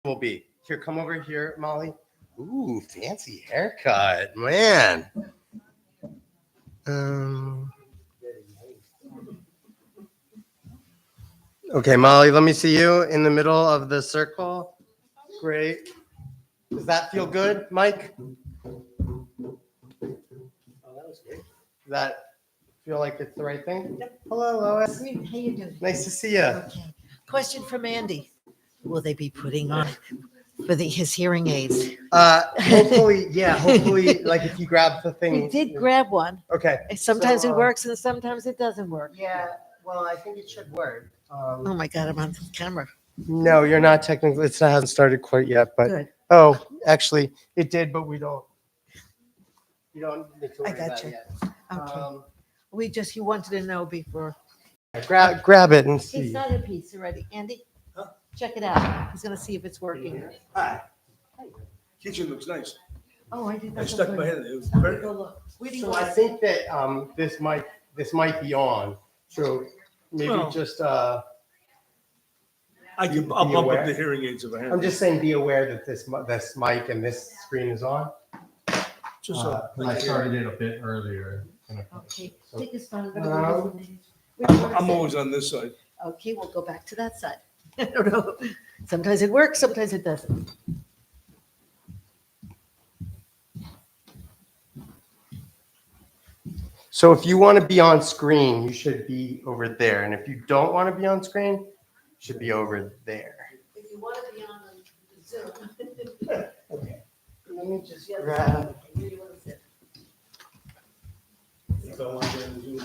will be. Here, come over here, Molly. Ooh, fancy haircut, man. Okay, Molly, let me see you in the middle of the circle. Great. Does that feel good, Mike? Oh, that was great. Does that feel like it's the right thing? Yep. Hello, Lois. How you doing? Nice to see you. Okay. Question from Andy. Will they be putting on for his hearing aids? Hopefully, yeah. Hopefully, like if you grab the thing. We did grab one. Okay. Sometimes So, it works and sometimes it doesn't work. Yeah. Well, I think it should work. Oh my God, I'm on camera. No, you're not technically. It hasn't started quite yet, but Good. oh, actually, it did, but we don't. You don't need to I worry about gotcha. it yet. Okay. You wanted to know before. Grab it and He see. started a piece already. Andy, Huh? check it out. He's gonna see if it's working. Hi. Kitchen looks nice. Oh, I did I not. stuck my head in it. It was Go very, look. Where do you So I want? think that this might be on. So maybe Well, just I'll Be bump up aware. the hearing aids if I have. I'm just saying be aware that this mic and this screen is on. Just so. I started it a bit earlier. Okay, So- take a spot. I'm always on this side. Okay, we'll go back to that side. I don't know. Sometimes it works, sometimes it doesn't. So if you want to be on screen, you should be over there, and if you don't want to be on screen, you should be over there. If you want to be on the Zoom. Okay. Let me just grab. Where do you want to sit? If I want to get into it.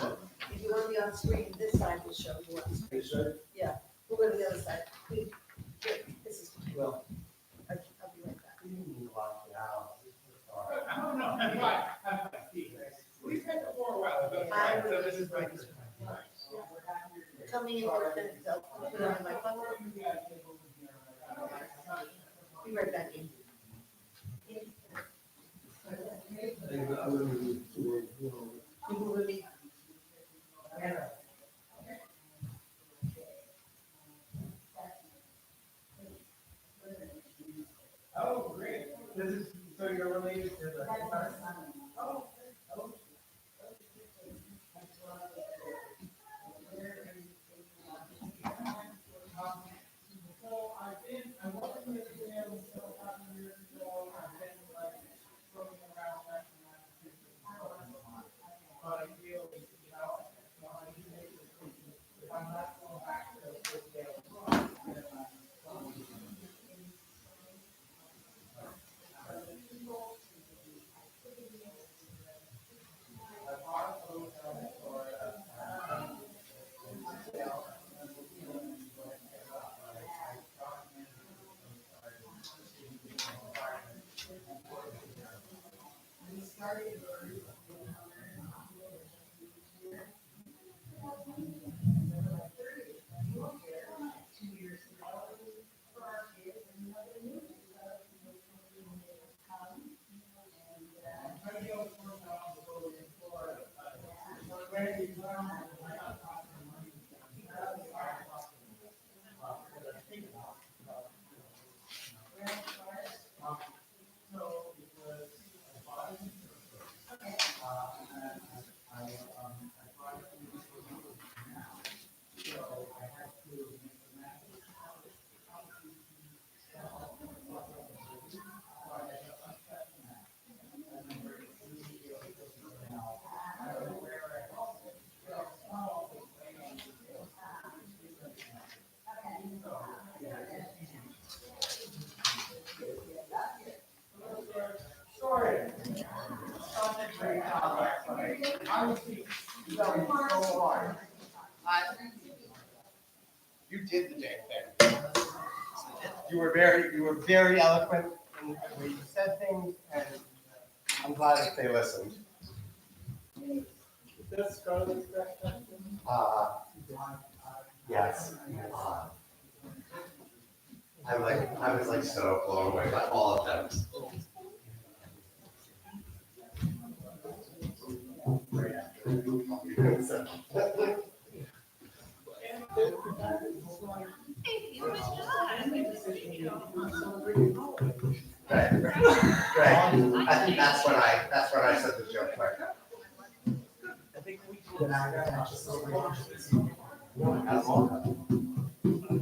If you want to be on screen, this side will show you on screen. This side? Yeah, we'll go to the other side. Here, this is fine. Well. I'll be right back. I don't know. We've had it for a while. So this is like. Tell me in what minutes, I'll put it on my phone. Be right back in. You move with me. Oh, great. This is, so you're related to the. Oh. So I wasn't with them until a couple years ago. I've been like roaming around that. But I feel, I'm not going back to the day. You did the damn thing. You were very eloquent in the way you said things, and I'm glad that they listened. That's Scarlett's question. Yes. I was like so blown away by all of them. Right. I think that's when I said the joke, right?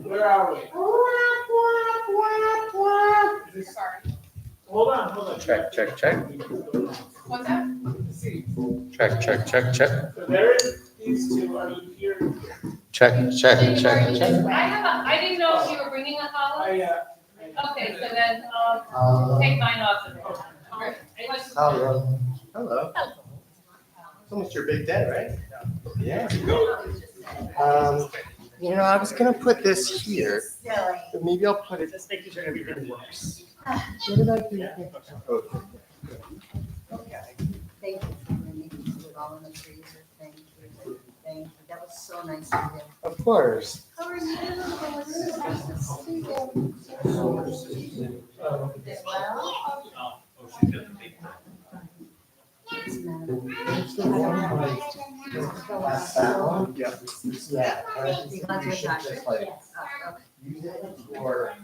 Where are we? Hold on. Check. What's that? Check. So there is these two, are you here? Check. I didn't know if you were bringing a collar. Okay, so then I'll take mine off of there. Hello. It's almost your big day, right? Yeah. You know, I was gonna put this here, but maybe I'll put it. Just making sure everything works. What did I do? Okay. Thank you for bringing it all in the freezer. Thank you. That was so nice of you. Of course. How are you? That's that one? Yeah. Yeah. You got your doctor? Just like use it or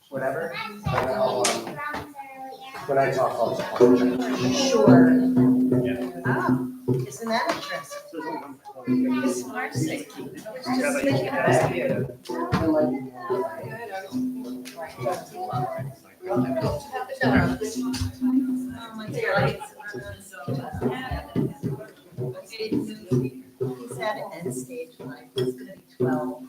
whatever. And I'll, when I talk, I'll just. Sure. Oh, isn't that interesting? It's hard to say. Oh, my dear. He's at an end stage life. He's gonna be 12.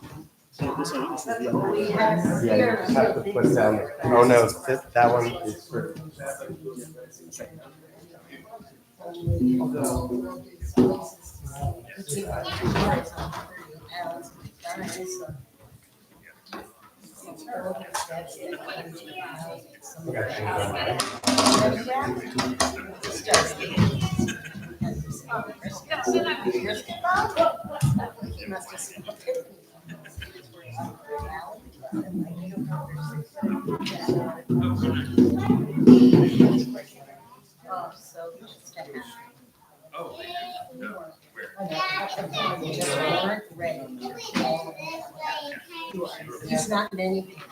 We have Yeah, you just have to put down. Oh no, that one is for. Oh, so just a half. He's not many people.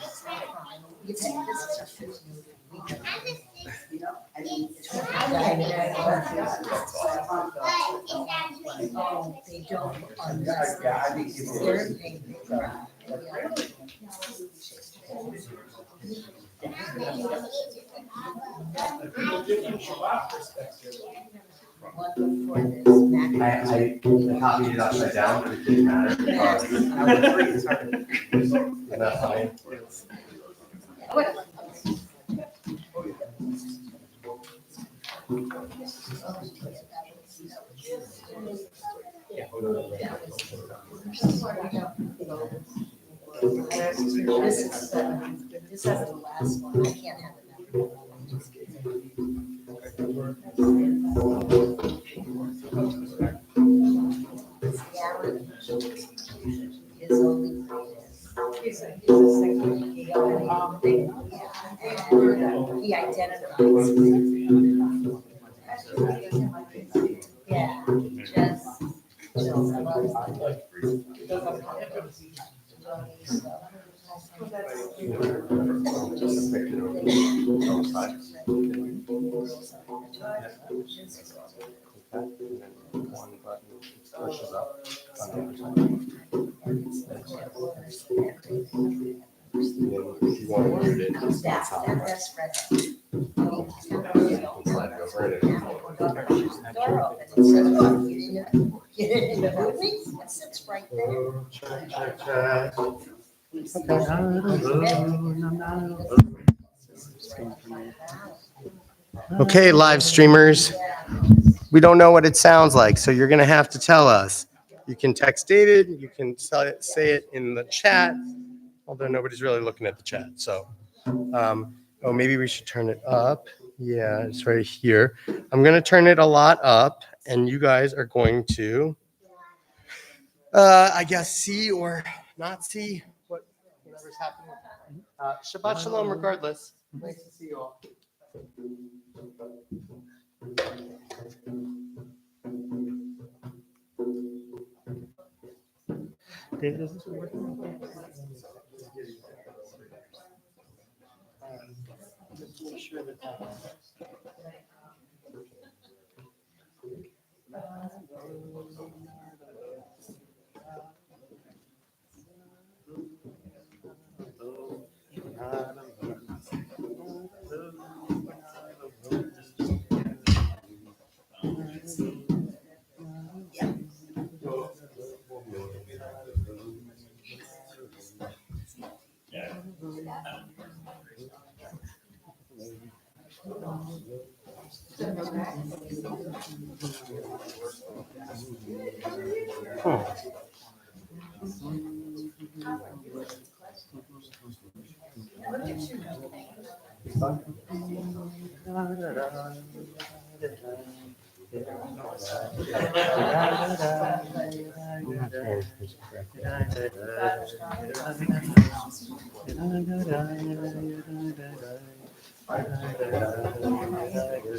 You take this as they don't understand. Scared, they cry. Different Shabbat perspective. One before this, I copied it upside down, but it didn't matter. Isn't that funny? This is the last one. I can't have it. His only he's a he identifies. Yeah, just One button pushes up on the other side. If you want to mute it, just that's top that's right. Fred. You can slide it over it. Door open. It says, "Look, you didn't know it sits right there." Check. Okay, live streamers. We don't know what it sounds like, so you're going to have to tell us. You can text David, you can say it in the chat, although nobody's really looking at the chat. So, oh, maybe we should turn it up. Yeah, it's right here. I'm going to turn it a lot up, and you guys are going to, I guess, see or not see whatever's happening. Shabbat shalom, regardless. Nice to see you all. David, is this working? Make sure that that works.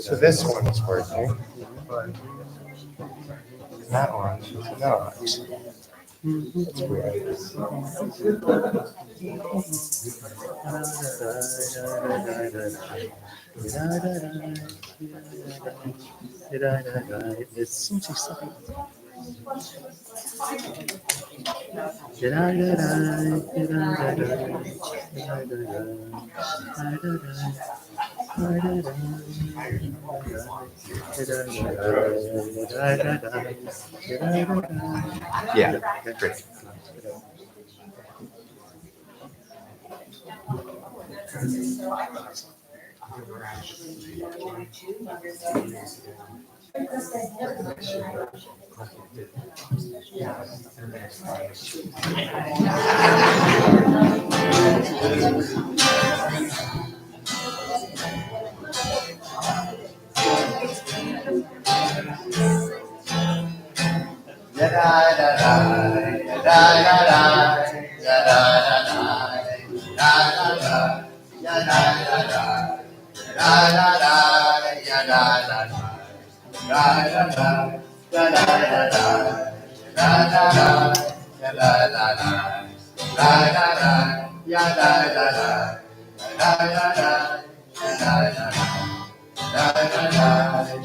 So this one is working, but that one is not. That's weird. Yeah, great.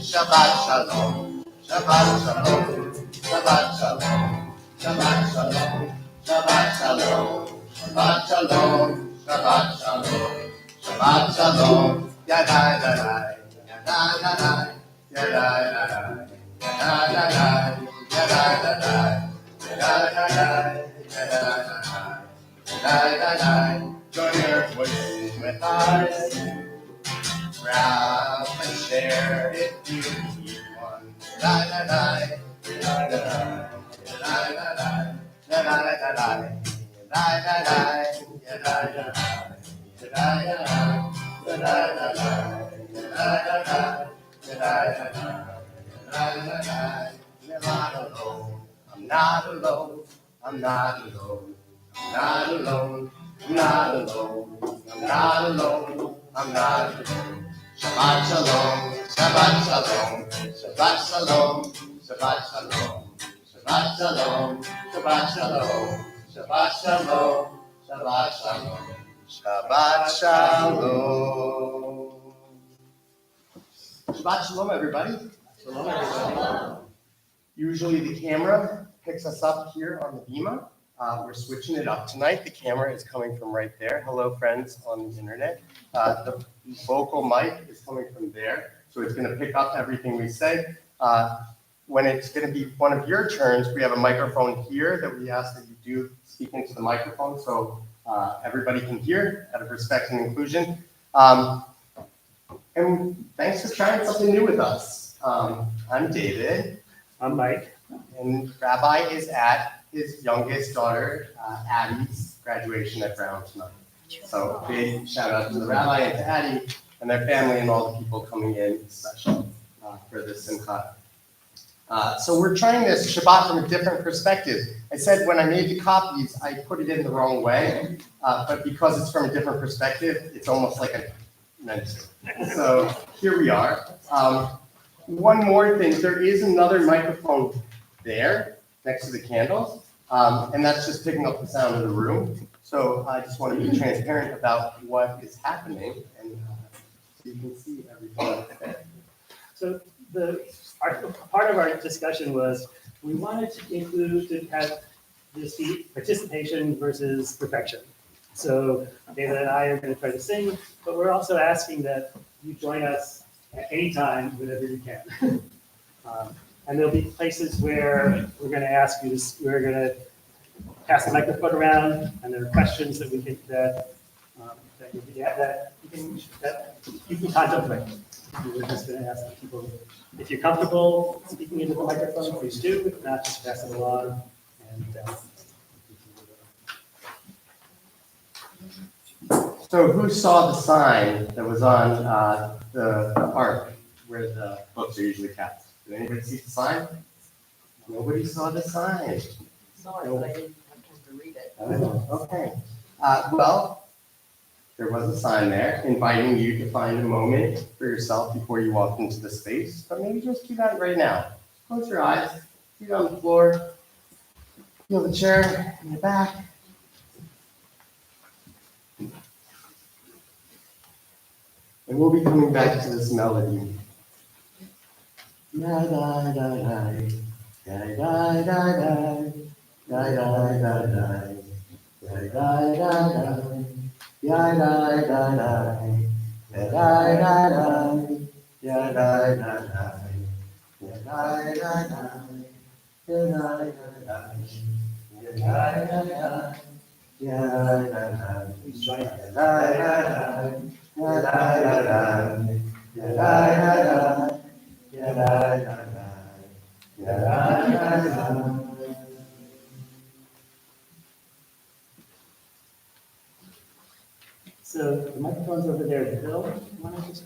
Shabbat shalom, Shabbat shalom, Shabbat shalom, Shabbat shalom, Shabbat shalom, Shabbat shalom, Shabbat shalom, Shabbat shalom, yada yada, yada yada, yada yada, yada yada, yada yada, yada yada, join your voices with us. Grab and share if you need one. La la la, la la la, la la la, la la la la, la la la, la la la, la la la. I'm not alone. I'm not alone. I'm not alone. I'm not alone. I'm not alone. I'm not alone. Shabbat shalom. Shabbat shalom. Shabbat shalom. Shabbat shalom. Shabbat shalom. Shabbat shalom. Shabbat shalom. Shabbat shalom. Shabbat shalom. Shabbat shalom, everybody. Shalom, everybody. Usually the camera picks us up here on the bima. We're switching it up tonight. The camera is coming from right there. Hello, friends on the internet. The vocal mic is coming from there, so it's going to pick up everything we say. When it's going to be one of your turns, we have a microphone here that we ask that you do speak into the microphone so everybody can hear out of respect and inclusion. And thanks for trying something new with us. I'm David. I'm Mike. And Rabbi is at his youngest daughter, Addie's graduation at Brown tonight. So big shout out to the Rabbi and to Addie and their family and all the people coming in special for this Simcha. So we're trying this Shabbat from a different perspective. I said when I made the copies, I put it in the wrong way, but because it's from a different perspective, it's almost like I meant to. So here we are. One more thing, there is another microphone there next to the candles, and that's just picking up the sound of the room. So I just want to be transparent about what is happening. And so you can see everything. So part of our discussion was, we wanted to have this be participation versus perfection. So David and I are going to try to sing, but we're also asking that you join us at any time, whenever you can. And there'll be places where we're going to ask you, we're going to pass the microphone around, and there are questions that we can, that you can contemplate. We're just going to ask the people, if you're comfortable speaking into the microphone, please do. If not, just pass it along. And So who saw the sign that was on the ark where the books are usually kept? Did anybody see the sign? Nobody saw the sign. Sorry, but I didn't have time to read it. Okay. Well, there was a sign there inviting you to find a moment for yourself before you walk into the space, but maybe just do that right now. Close your eyes, feet on the floor, feel the chair in the back. And we'll be coming back to this melody. Da da da da, da da da da, da da da da, da da da da, da da da da, da da da da, da da da da, da da da da, please join us. So the microphone's over there. Bill, why don't you just,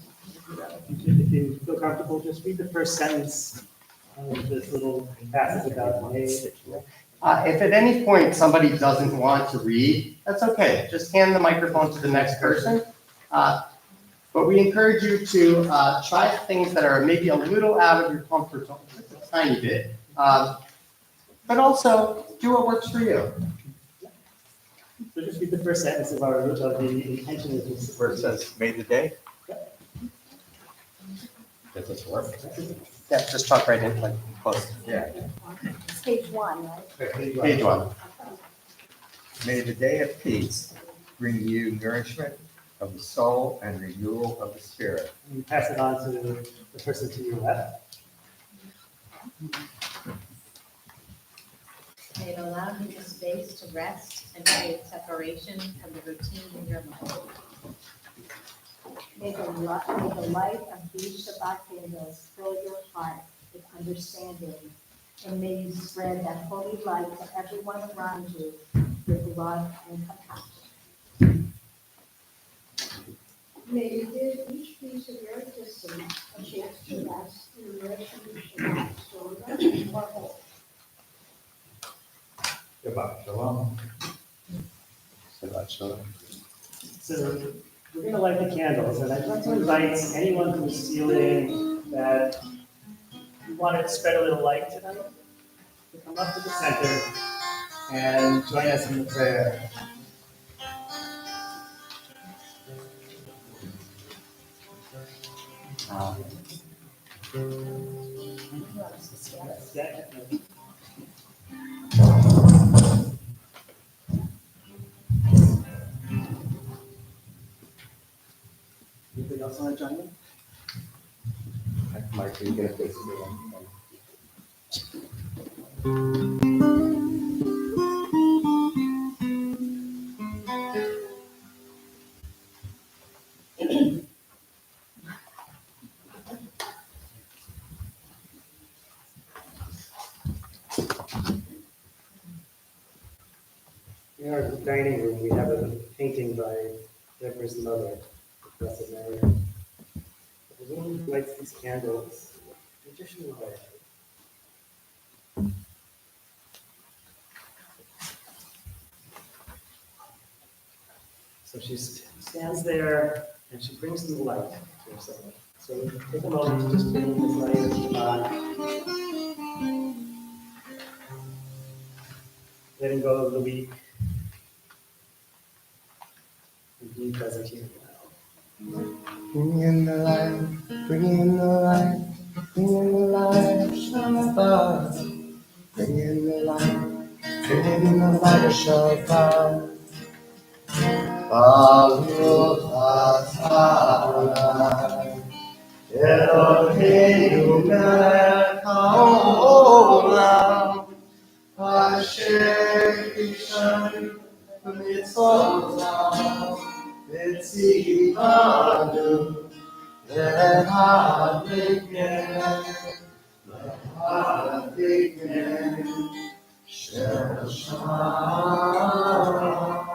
if you feel comfortable, just read the first sentence of this little passage about the age. If at any point somebody doesn't want to read, that's okay. Just hand the microphone to the next person. But we encourage you to try things that are maybe a little out of your comfort zone, just a tiny bit. But also do what works for you. So just read the first sentence of the intention of this. Where it says, "May the day." Does this work? Yeah, just talk right in, like close. Yeah. It's page 1, right? Page one. May the day of peace bring you nourishment of the soul and renewal of the spirit. You pass it on to the person to your left. May it allow you the space to rest and create separation from the routine in your life. May the light of these Shabbat candles fill your heart with understanding, and may you spread that holy light to everyone around you with love and compassion. May you give each piece of your existence a chance to rest in nourishing Shabbat stronger and more whole. Shabbat shalom. So we're going to light the candles, and I'd like to invite anyone who's feeling that you want to spread a little light tonight to come up to the center and join us in the prayer. Anybody else want to join in? Mike, are you gonna face me? In our dining room, we have a painting by Deborah's mother, the Blessed Mary. The woman who lights these candles, traditional way. So she stands there and she brings the light to herself. So take a moment to just bring this light of Shabbat. Letting go of the week. And being present here now. Bring in the light, bring in the light, bring in the light, Shabbat. Bring in the light, bring in the light of Shabbat. Baruch atah Eloheinu melech haolam asher kishan b'mitzvotav v'tzivanu lehavignen shel Shabbat.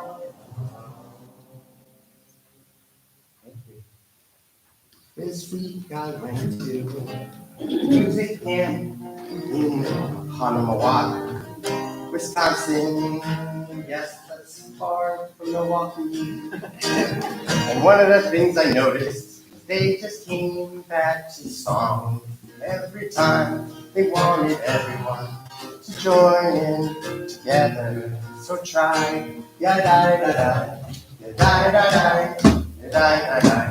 This week I went to music camp in Hanamawatt, Wisconsin. Yes, that's far from Milwaukee. And one of the things I noticed, they just came back to song every time. They wanted everyone to join in together. So try, ya-da-da-da, ya-da-da-da, ya-da-da-da.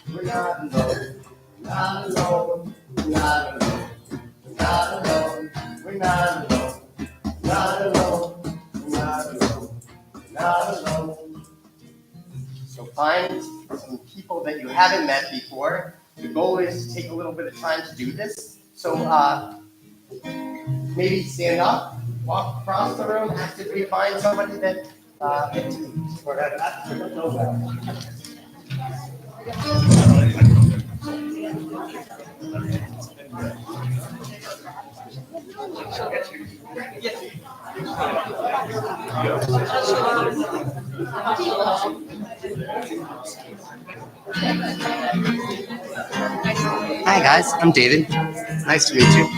We're not alone, not alone, not alone, not alone, we're not alone, not alone, not alone, not alone. So find some people that you haven't met before. The goal is to take a little bit of time to do this. So maybe stand up, walk across the room, actively find somebody that Or have not know about. Hi guys, I'm David. Nice to meet you.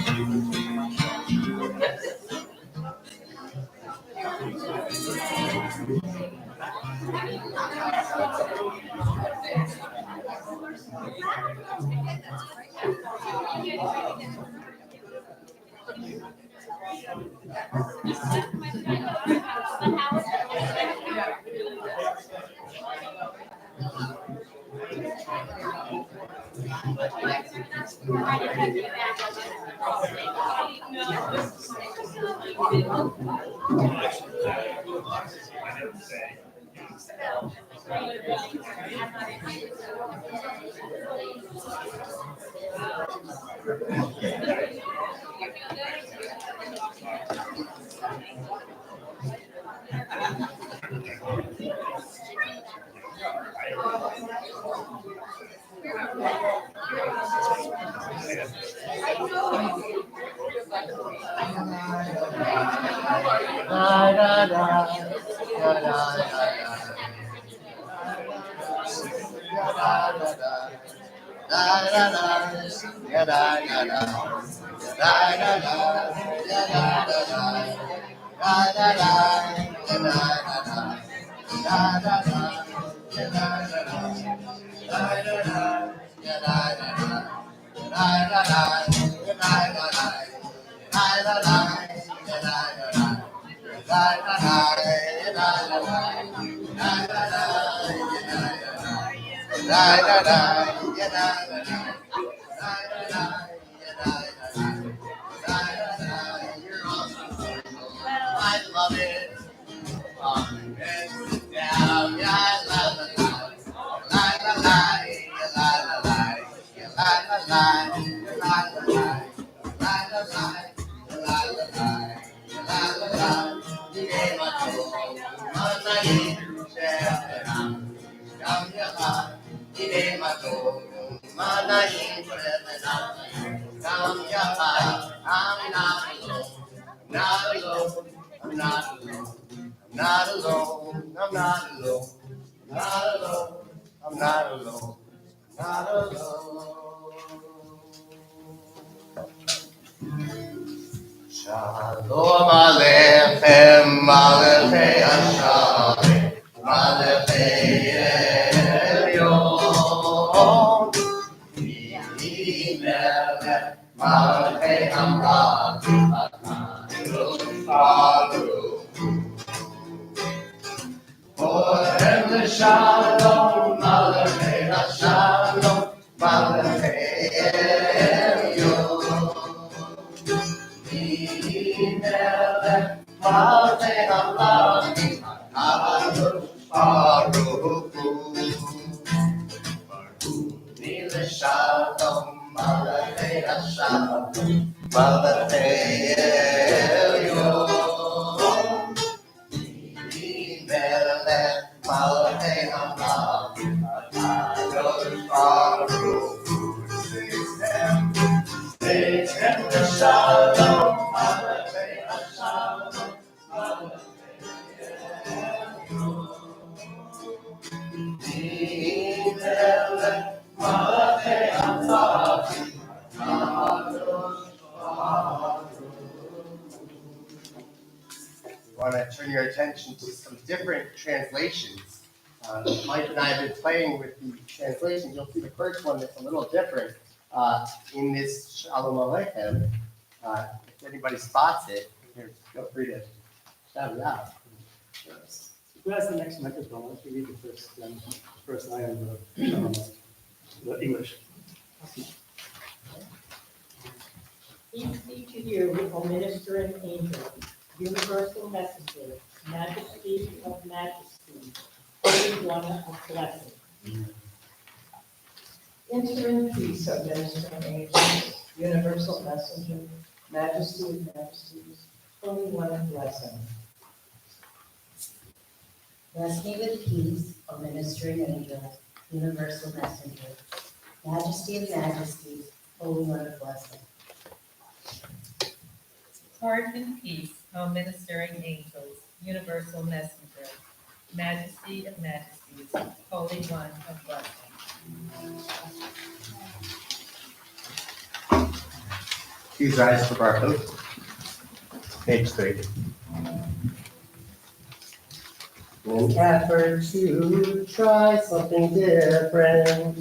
I love it. Not alone. I'm not alone. Not alone. I'm not alone. Not alone. I'm not alone. not alone. Shalom Aleichem, Aleichem Hashem, Aleichem Elyon. Yimelech, Aleichem Amram, Baruch. Ohem Shalom, Aleichem Shalom, Aleichem Elyon. We want to turn your attention to some different translations. Mike and I have been playing with the translations. You'll see the first one that's a little different in this Shalom Aleichem. If anybody spots it, here, feel free to shout it out. Who has the next microphone? Let's read the first line of the English. Peace be to you, O ministering angel, universal messenger, majesty of majesty, Holy One of blessing. Enter in peace, O ministering angels, universal messenger, majesty of majesties, Holy One of blessing. Bless me with peace, O ministering angel, universal messenger, majesty of majesties, Holy One of blessing. Depart in peace, O ministering angels, universal messenger, majesty of majesties, Holy One of blessing. Please rise for Baruch. Page 3. An effort to try something different.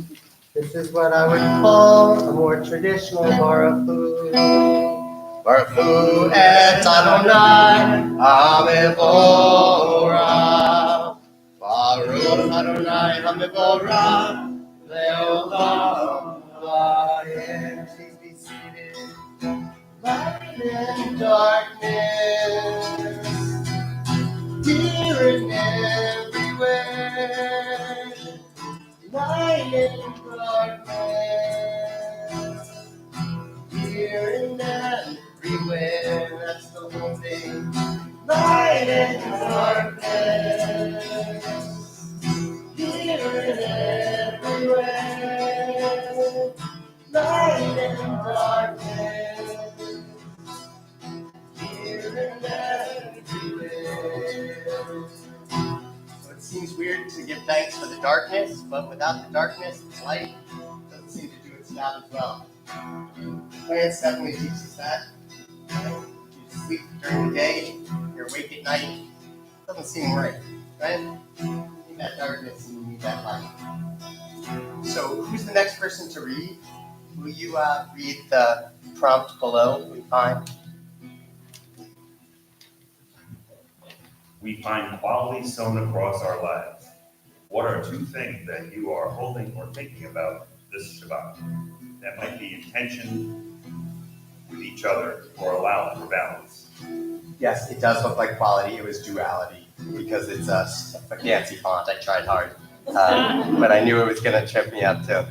This is what I would call a more traditional Baruch. Baruch Hu et Adonai, HaMevorach. Baruch Adonai, HaMevorach, Leolam Vayim. Please be seated. Light and darkness, here and everywhere. Light and darkness, here and everywhere. That's the whole thing. Light and darkness, here and everywhere. Light and darkness, here and everywhere. So it seems weird to give thanks for the darkness, but without the darkness, light doesn't seem to do its job as well. Plants definitely teach us that. You sleep during the day, you're awake at night. Doesn't seem right, right? You need that darkness and you need that light. So who's the next person to read? Will you read the prompt below? We find. We find quality sown across our lives. What are two things that you are holding or thinking about this Shabbat that might be in tension with each other or allow for balance? Yes, it does look like quality. It was duality because it's a fancy font. I tried hard, but I knew it was going to trip me up too.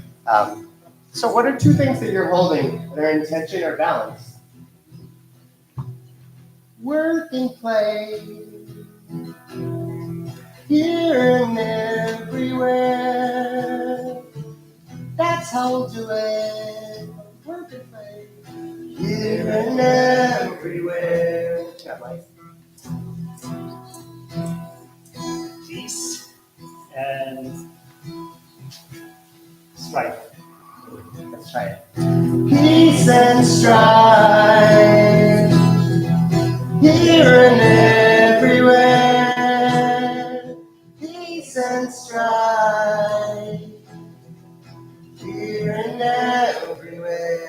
So what are two things that you're holding that are in tension or balance? Work and play, here and everywhere. That's how we'll do it. Work and play, here and everywhere. Yeah, Mike. Peace and strife. Let's try it. Peace and strife, here and everywhere. Peace and strife, here and everywhere.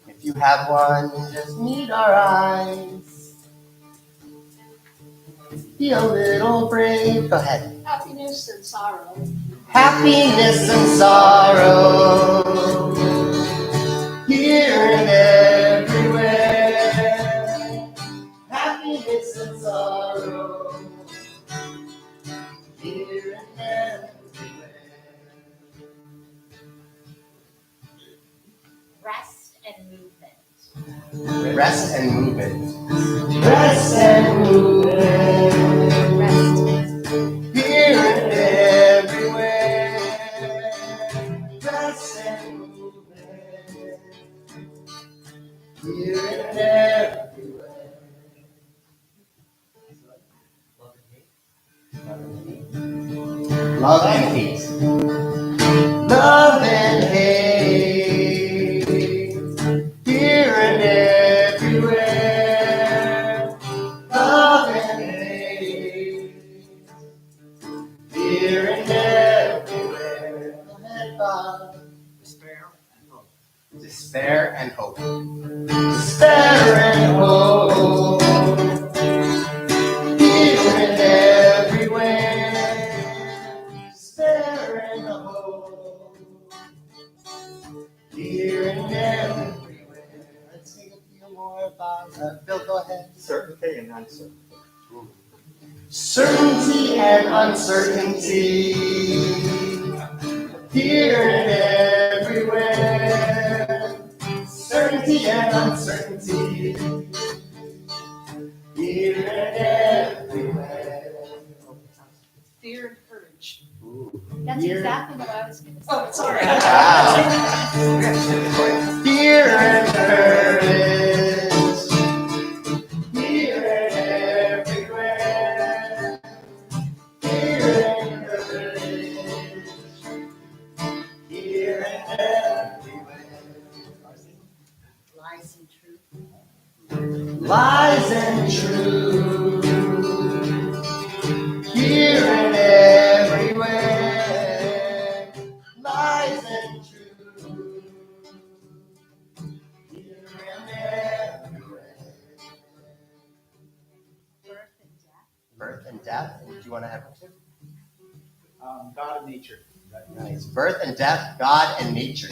If you have one, just meet our eyes. Be a little brave. Go ahead. Happiness and sorrow. Happiness and sorrow, here and everywhere. Happiness and sorrow, here and everywhere. Rest and movement. Rest and movement. Rest and movement. Here and everywhere. Rest and movement. Here and everywhere. Love and hate. Love and hate. Here and everywhere. Love and hate. Here and everywhere. Go ahead, Bob. Despair and hope. Despair and hope. Here and everywhere. Despair and hope. Here and everywhere. Let's sing a few more, Bob. Bill, go ahead. Certainty and uncertainty. Certainty and uncertainty, here and everywhere. Certainty and uncertainty, here and everywhere. Fear and courage. That's That's exactly what I was going to say. Oh, sorry. Fear and courage, here and everywhere. Fear and courage, here and everywhere. Lies and truth. Lies and truth, here and everywhere. Lies and truth, here and everywhere. Birth and death. Would you want to have it too? God and nature. Nice. Birth and death, God and nature.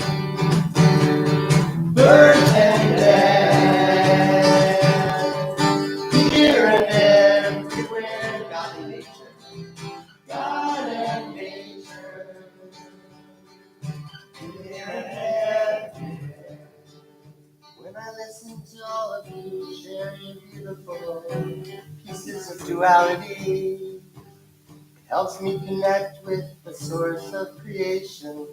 Birth and death, here and everywhere. God and nature. God and nature, here and everywhere. When I listen to all of you sharing beautiful pieces of duality, helps me connect with the source of creation.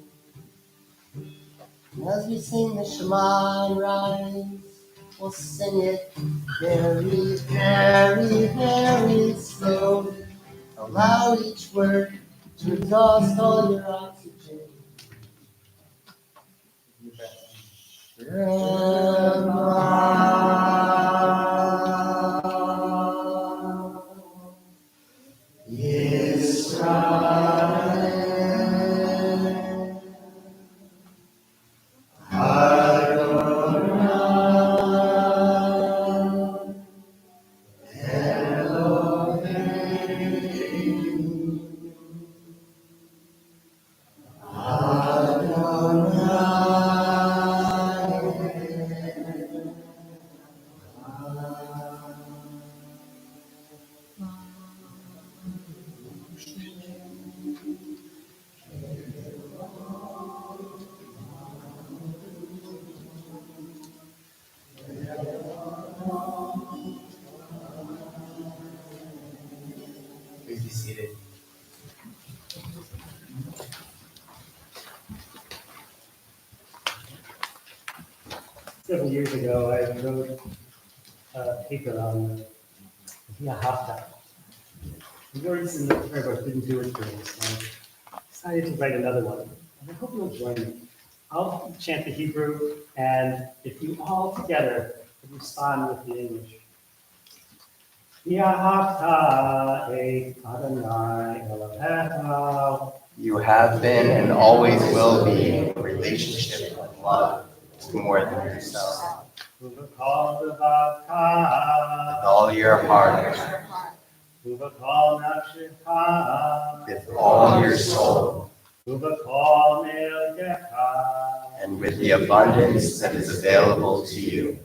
And as we sing the Shema and rise, we'll sing it very, very, very slowly. Allow each word to exhaust all your oxygen. Please be seated. Several years ago, I wrote a paper on Yahafta. The words in the prayer book didn't do it for me, so I decided to write another one. And I hope you'll join me. I'll chant the Hebrew, and if you all together could respond with the English. Yahavta et Adonai Elohecha. You have been and always will be in a relationship of love to more than yourself. With all your heart, with all your soul, and with the abundance that is available to you.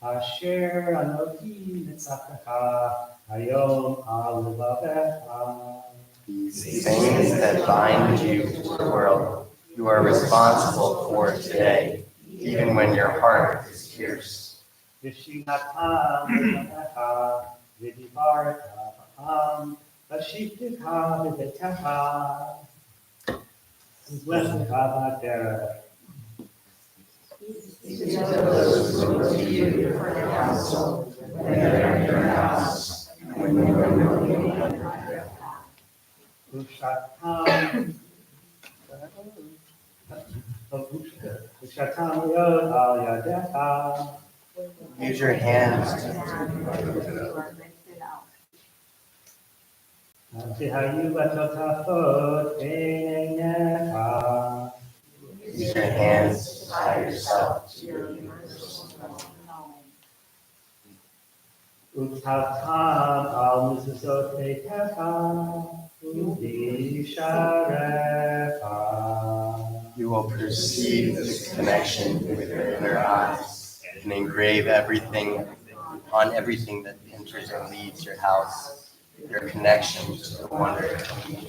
Asher Anoki Mitzataka Hayom Alubavecha. These things that bind you to the world, you are responsible for today, even when your heart is pierced. Vishinatam Vidatecha Vidivarta Paham Vashivtika Vidatecha Blessed Kavadera. Those who look to you for their counsel, when they're in your house, and when you are moving on your path. Use your hands to use your hands to tie yourself to your universal knowing. Utatam al mizuzot You will perceive this connection with your inner eyes and engrave everything on everything that enters and leaves your house, your connection to the wonder of me.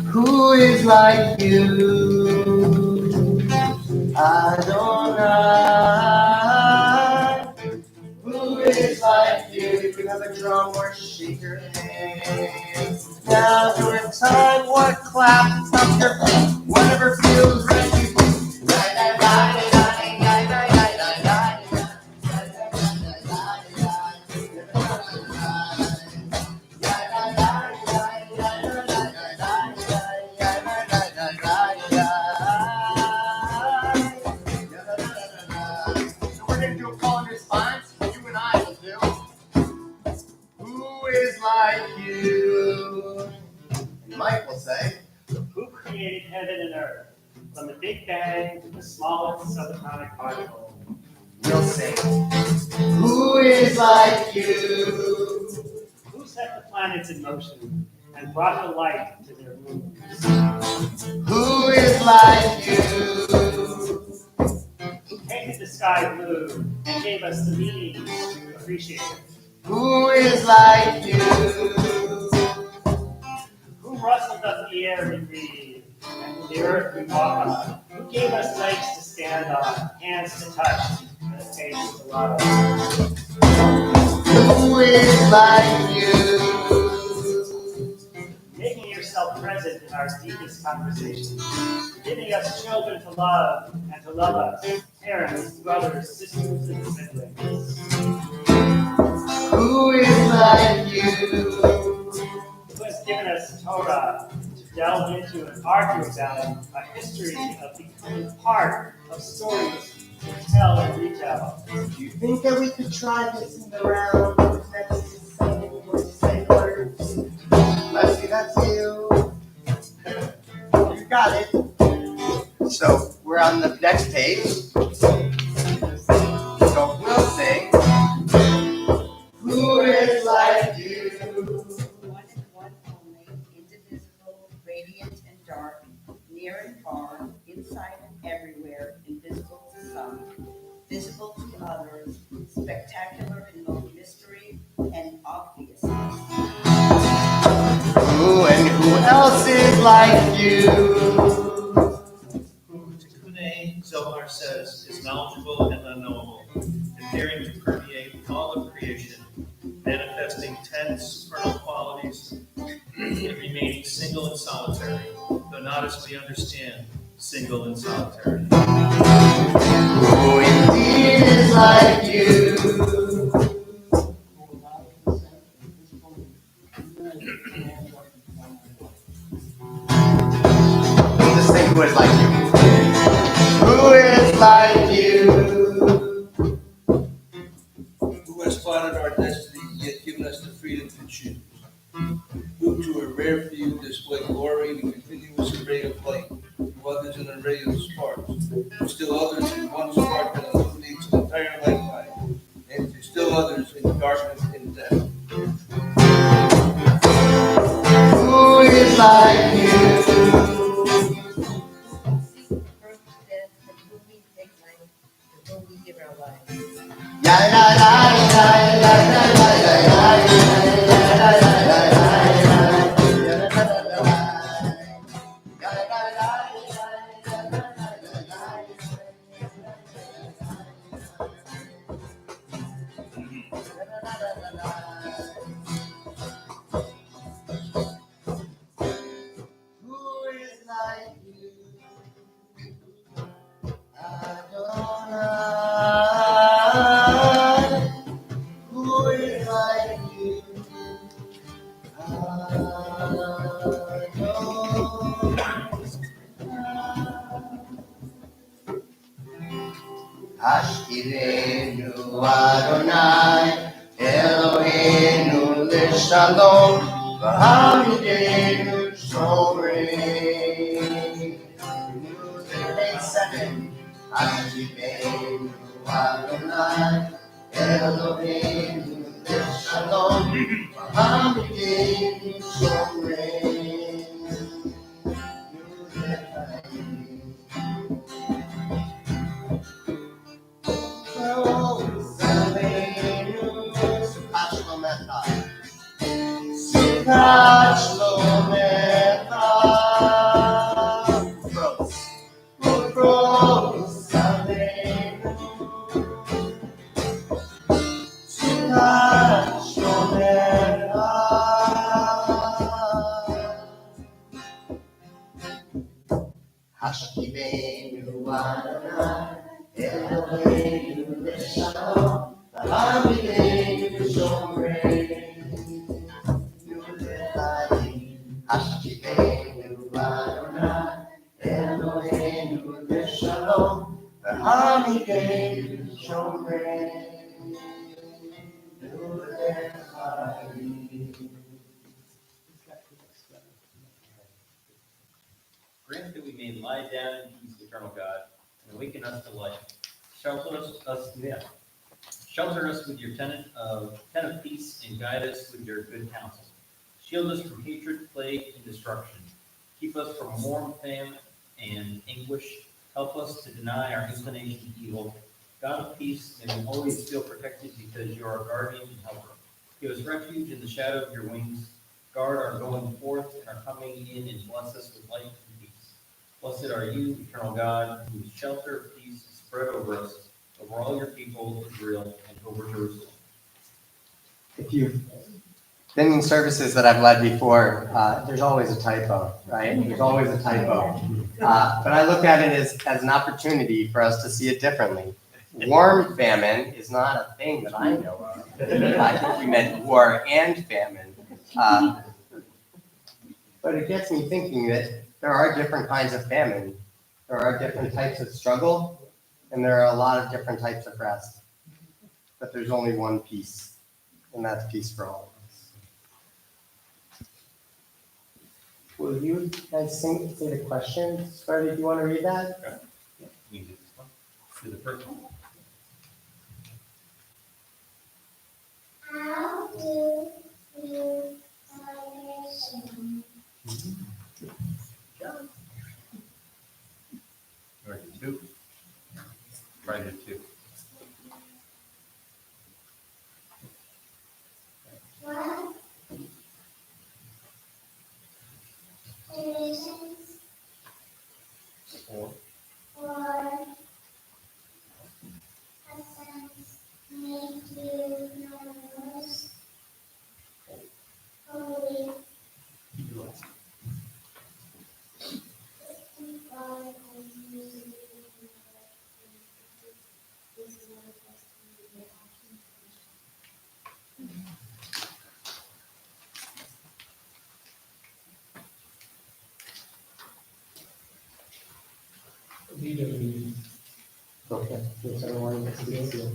Who is like you, Adonai? Who is like you? If you have a drum or shake your hands. Now's your time, what clap, stomp your feet, whatever feels right to you. So we're going to do a call and response. You and I will do. Who is like you? And Mike will say, who created heaven and earth, from the Big Bang to the smallest subatomic particle. We'll sing. Who is like you? Who set the planets in motion and brought the light to their moons? Who is like you? Who painted the sky blue and gave us the meaning to appreciate it? Who is like you? Who rustled up the air we breathe and the earth we walk on? Who gave us legs to stand on, hands to touch, and a taste to love? Who is like you? Making yourself present in our deepest conversations, giving us children to love and to love us, parents, brothers, sisters, and siblings. Who is like you? Who has given us Torah to delve into and argue about a history of becoming part of stories to tell and retell. Do you think that we could try this in the round? Say words. Let's see, that's you. You got it. So we're on the next page. So we'll sing. Who is like you? One and one only, indivisible, radiant and dark, near and far, inside and everywhere, invisible to some, visible to others, spectacular in both mystery and obviousness. Who and who else is like you? Who, Tikkune Zohar says, is knowledgeable and unknowable, appearing to permeate all of creation, manifesting 10 supernal qualities, and remaining same though not as we understand, single and solitary. Who indeed is like you? Just think who is like you. Who is like you? Who has plotted our destiny, yet given us the freedom to choose? Who to a rare few display glory in a continuous array of light, to others an array of sparks, to still others in one spark that illuminates an entire lifetime, and to still others in darkness and death. Who is like you? Ya la la la la la la Who is like you? Adonai. Who is like you? Ashkirenu Adonai, Eloheinu Lishalom, V'hamidenu Shomrei. Ashkirenu Adonai, Eloheinu Lishalom, V'hamidenu Shomrei. Hashkivenu Adonai, Eloheinu Lishalom, V'hamidenu Shomrei. Hashkivenu Adonai, Eloheinu Lishalom, V'hamidenu Shomrei. Grant that we may lie down in peace, eternal God, and awaken us to life. Shelter us with your tent of peace, and guide us with your good counsel. Shield us from hatred, plague, and destruction. Keep us from warm, famine, and anguish. Help us to deny our inclination to evil. God of peace, may we always feel protected because you are our guardian and helper. Give us refuge in the shadow of your wings. Guard our going forth and our coming in, and bless us with life and peace. Blessed are you, eternal God, whose shelter of peace is spread over us, over all your people, Israel, and over Jerusalem. If you've been in services that I've led before, there's always a typo, right? There's always a typo. But I look at it as an opportunity for us to see it differently. Warm famine is not a thing that I know of. I think we meant war and famine. But it gets me thinking that there are different kinds of famine. There are different types of struggle, and there are a lot of different types of rest. But there's only one peace, and that's peace for all of us. Will you guys say the question? Sparty, do you want to read that? Okay. Yeah, you can do this one. Do the first one. How do you salvation? You want to do two? Try to do two. What reasons Four. or essence make you nervous? Holy Leader reading. Okay. Whichever one is easier.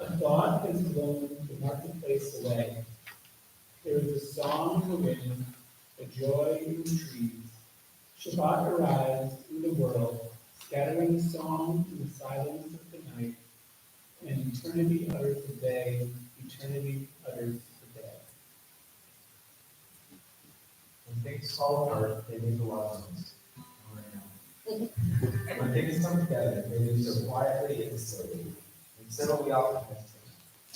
A thought has blown the marketplace away. There is a song in the wind, a joy in the trees. Shabbat arrives in the world, scattering song in the silence of the night, and eternity utters the day, eternity utters the day. When things fall apart, they make a lot of noise. When things come together, they do so quietly and slowly. And so we often hesitate.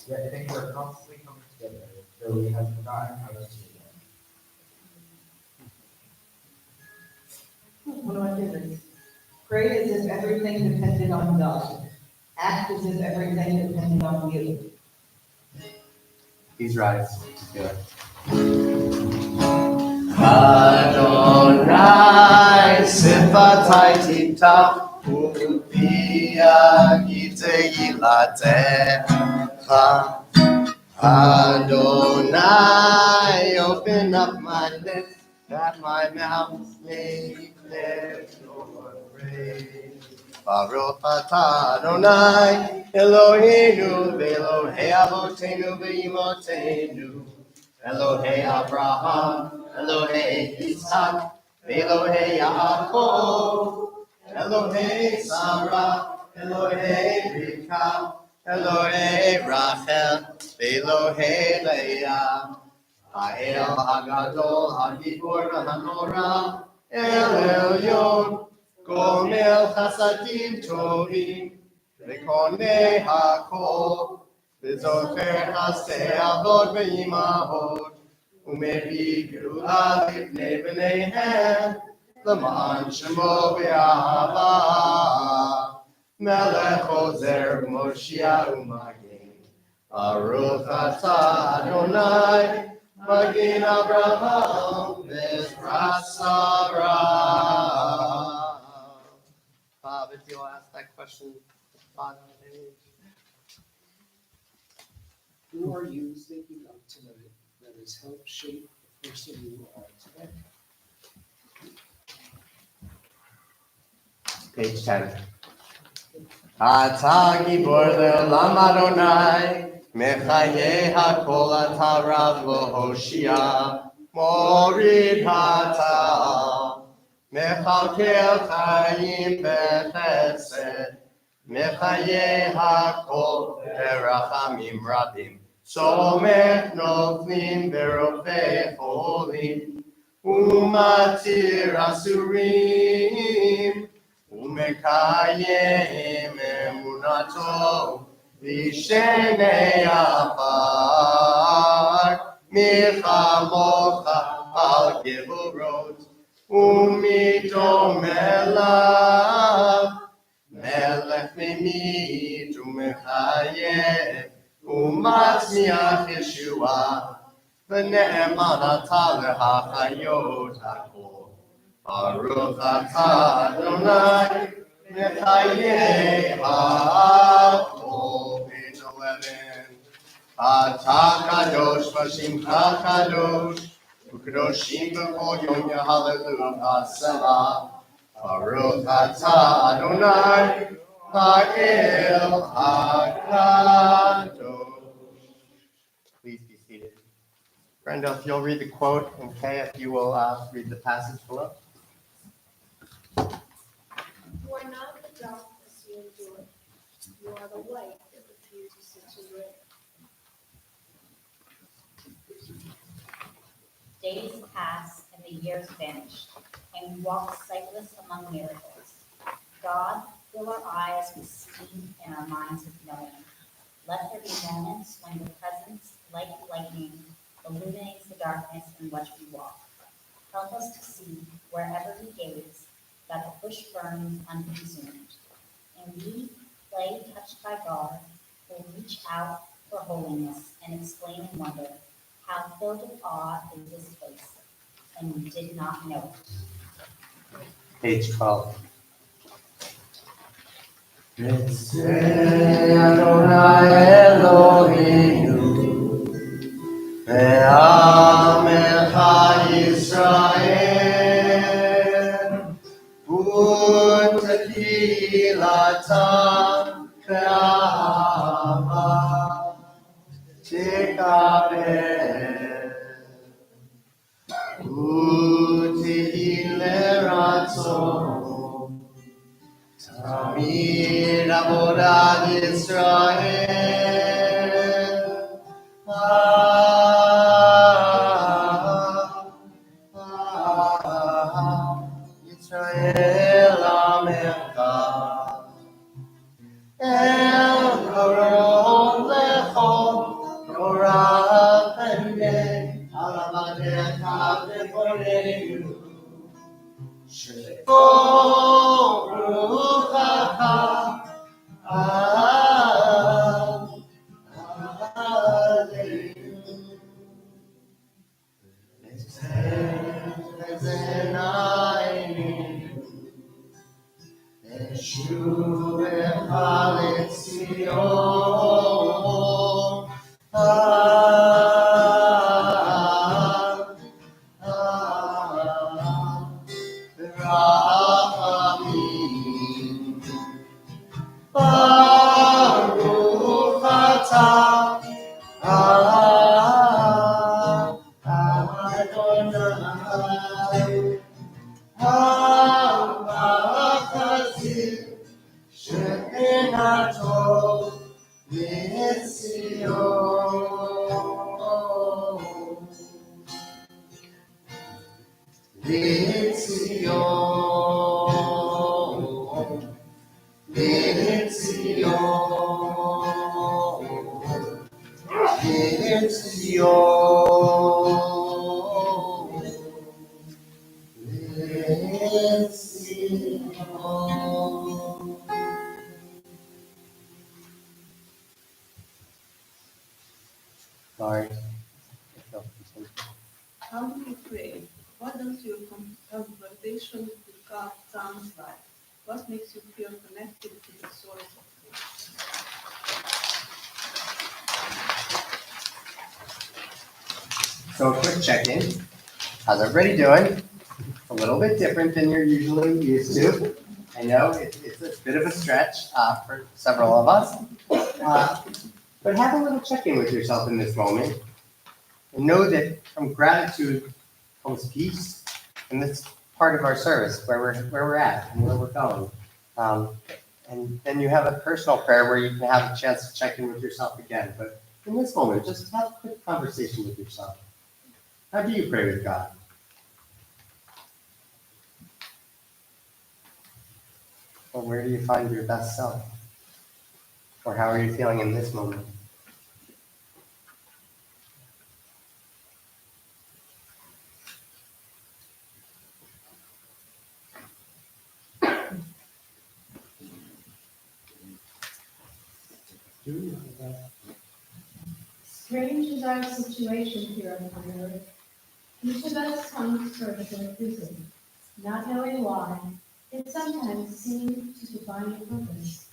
Yet things are constantly coming together, though we have forgotten how to see them. One of my favorites. Pray as if everything depended on God. Act as if everything depended on you. He's right. Yeah. Adonai sifatai tita upia gite gilatecha. Adonai, open up my lips that my mouth may declare your praise. Baruch atah Adonai Eloheinu ve'Elohei avotenu ve'imotenu. Elohei Abraham, Elohei Yitzhak, Elohei Yaakov, Elohei Sarah, Elohei Rivka, Elohei Rachel, Elohei Leah. Ha'el Hagadol, Hagibor Hanora, El Elyon, Gomel Chasadim Tovim, Vekonei Hakol. וזוכר עשה אבות ואימהות, ומביא גאולה לפני בניהם, למען שמו באהבה. מלך עוזר ומושיע ומגן, ברוך אתה אדוני, מגן אברהם בעזרת שרה. Bob, if you'll ask that question, Bob. Who are you thinking of tonight that has helped shape the person you are today? Page 10. Ata gibor le'olam Adonai, mechaye hakol ata rav v'hoshia, morid hata, mechalkel chayim b'chesed, mechaye hakol berachamim rabim. Somech noflim verofei cholim, umatir asurim, umekayem emunato, vishenei afar, michamocha al gevorot, umitomelav, melech mimit umechayem, umatzmiach Yeshua, v'ne'eman atah lehachayot hakol. Baruch atah Adonai, mechayeh hakol. Page 11. Atah kadosh v'shimcha kadosh, u'kadoshim b'kol yom yahallelu Selah. Baruch atah Adonai, ha'el hakadosh. Please be seated. Brenda, if you'll read the quote, and Kay, if you will read the passage below. You are not the darkness you endure. You are the light that refuses to reign. Days pass and the years vanish, and we walk sightless among miracles. God, fill our eyes with seeing and our minds with knowing. Let there be moments when your presence, like lightning, illuminates the darkness in which we walk. Help us to see, wherever we gaze, that the bush burns unconsumed. And we, clay touched by God, will reach out for holiness and exclaim in wonder, how filled with awe is this place, and we did not know it. Page 12. Adonai Eloheinu, ve'amecha Yisrael, Tehilata Ve'ahava Tikaber Utehile Ratzon Tamid Avodat Yisrael Yisrael Amecha El Koron Lechol Yorav Pene Alavadecha Bechoreinu Sheko Ruchacha Aleinu Lezenainu Eshu Echalet Zion Rachamim Baruch atah Adonai Ha'achazir She'enato L'Tzion L'Tzion Sorry. How do you pray? What does your conversation with God sounds like? What makes you feel connected to the source of faith? So a quick check-in. How's everybody doing? A little bit different than you're usually used to. I know it's a bit of a stretch for several of us. But have a little check-in with yourself in this moment. And know that from gratitude comes peace. And that's part of our service, where we're at and where we're going. And then you have a personal prayer where you can have a chance to check in with yourself again. But in this moment, just have a quick conversation with yourself. How do you pray with God? Or where do you find your best self? Or how are you feeling in this moment? Strange is our situation here on earth. Each of us comes for a short visit, not knowing why, it sometimes seems to define a purpose.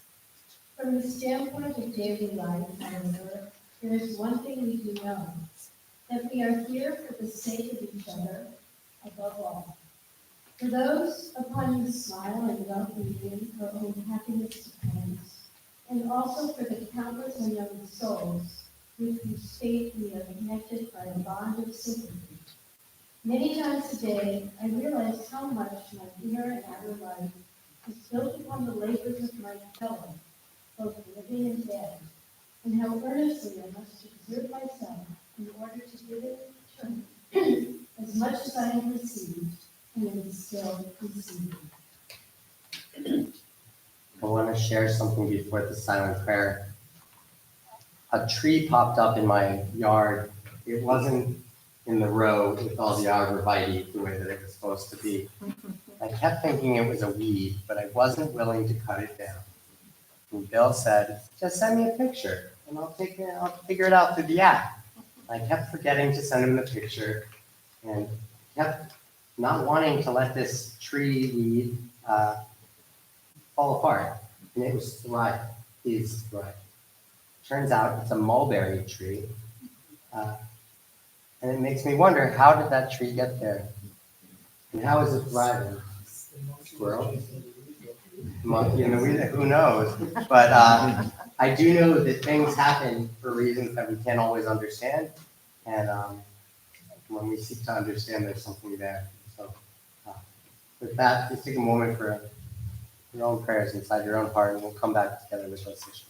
From the standpoint of daily life, however, there is one thing we do know, that we are here for the sake of each other, above all. For those upon whose smile and well-being our own happiness depends, and also for the countless unknown souls with whose fate we are connected by a bond of sympathy. Many times a day, I realize how much my inner and outer life is built upon the labors of my fellow, both living and dead, and how earnestly I must exert myself in order to give in return as much as I have received and am still receiving. I want to share something before the silent prayer. A tree popped up in my yard. It wasn't in the row with all the arborvitae the way that it was supposed to be. I kept thinking it was a weed, but I wasn't willing to cut it down. And Bill said, just send me a picture and I'll figure it out through the app. I kept forgetting to send him the picture and kept not wanting to let this tree weed fall apart. And it was thriving, is thriving. Turns out it's a mulberry tree. And it makes me wonder, how did that tree get there? And how is it thriving? Squirrel? monkey in the wheel, who knows? But I do know that things happen for reasons that we can't always understand. And when we seek to understand, there's something there. So with that, just take a moment for your own prayers inside your own heart, and we'll come back together with those issues.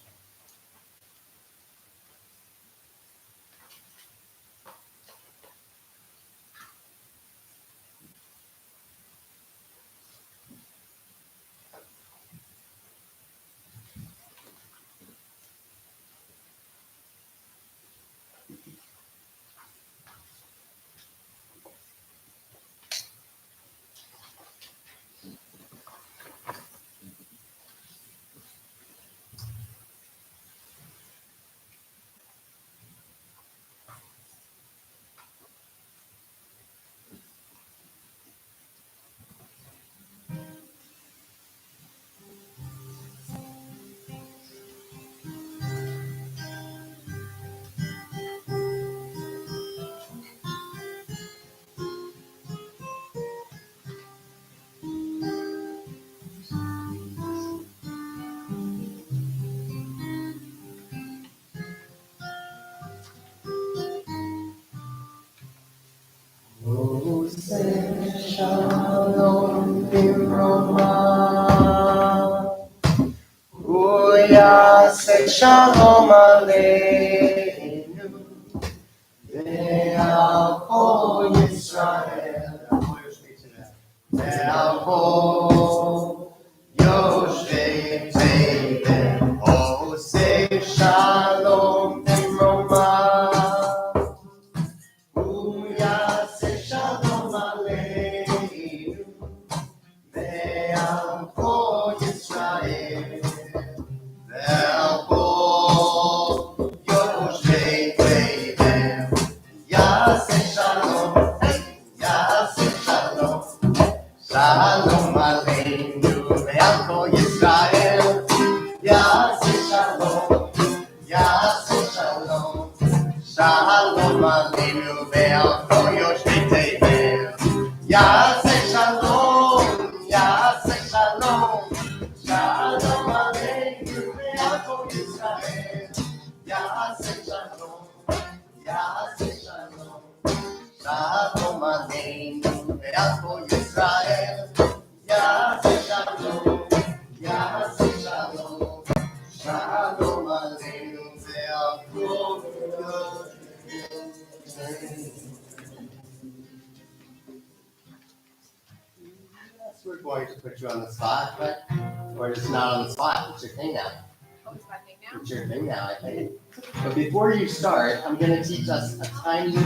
Shalom Biroma. Uyase Shalom Aleinu. Ve'alko Yisrael. Ve'alko Yoshvei Teven. Ose Shalom Biroma. Uyase Shalom Aleinu. Ve'alko Yisrael. Ve'alko Yoshvei Teven. Yase Shalom. Yase Shalom. Shalom Aleinu. Ve'alko Yisrael. Yase Shalom. Yase Shalom. Shalom Aleinu ve'alko yoshvei tevel. Yase Shalom, Yase Shalom. Shalom Aleinu ve'alko Yisrael. Yase Shalom, Yase Shalom. Shalom Aleinu ve'alko Yisrael. Yase Shalom, Yase Shalom. Shalom Aleinu ve'alko Yes, we're going to put you on the spot, but we're just not on the spot. It's your thing now. It's your thing now, I think. But before you start, I'm going to teach us a tiny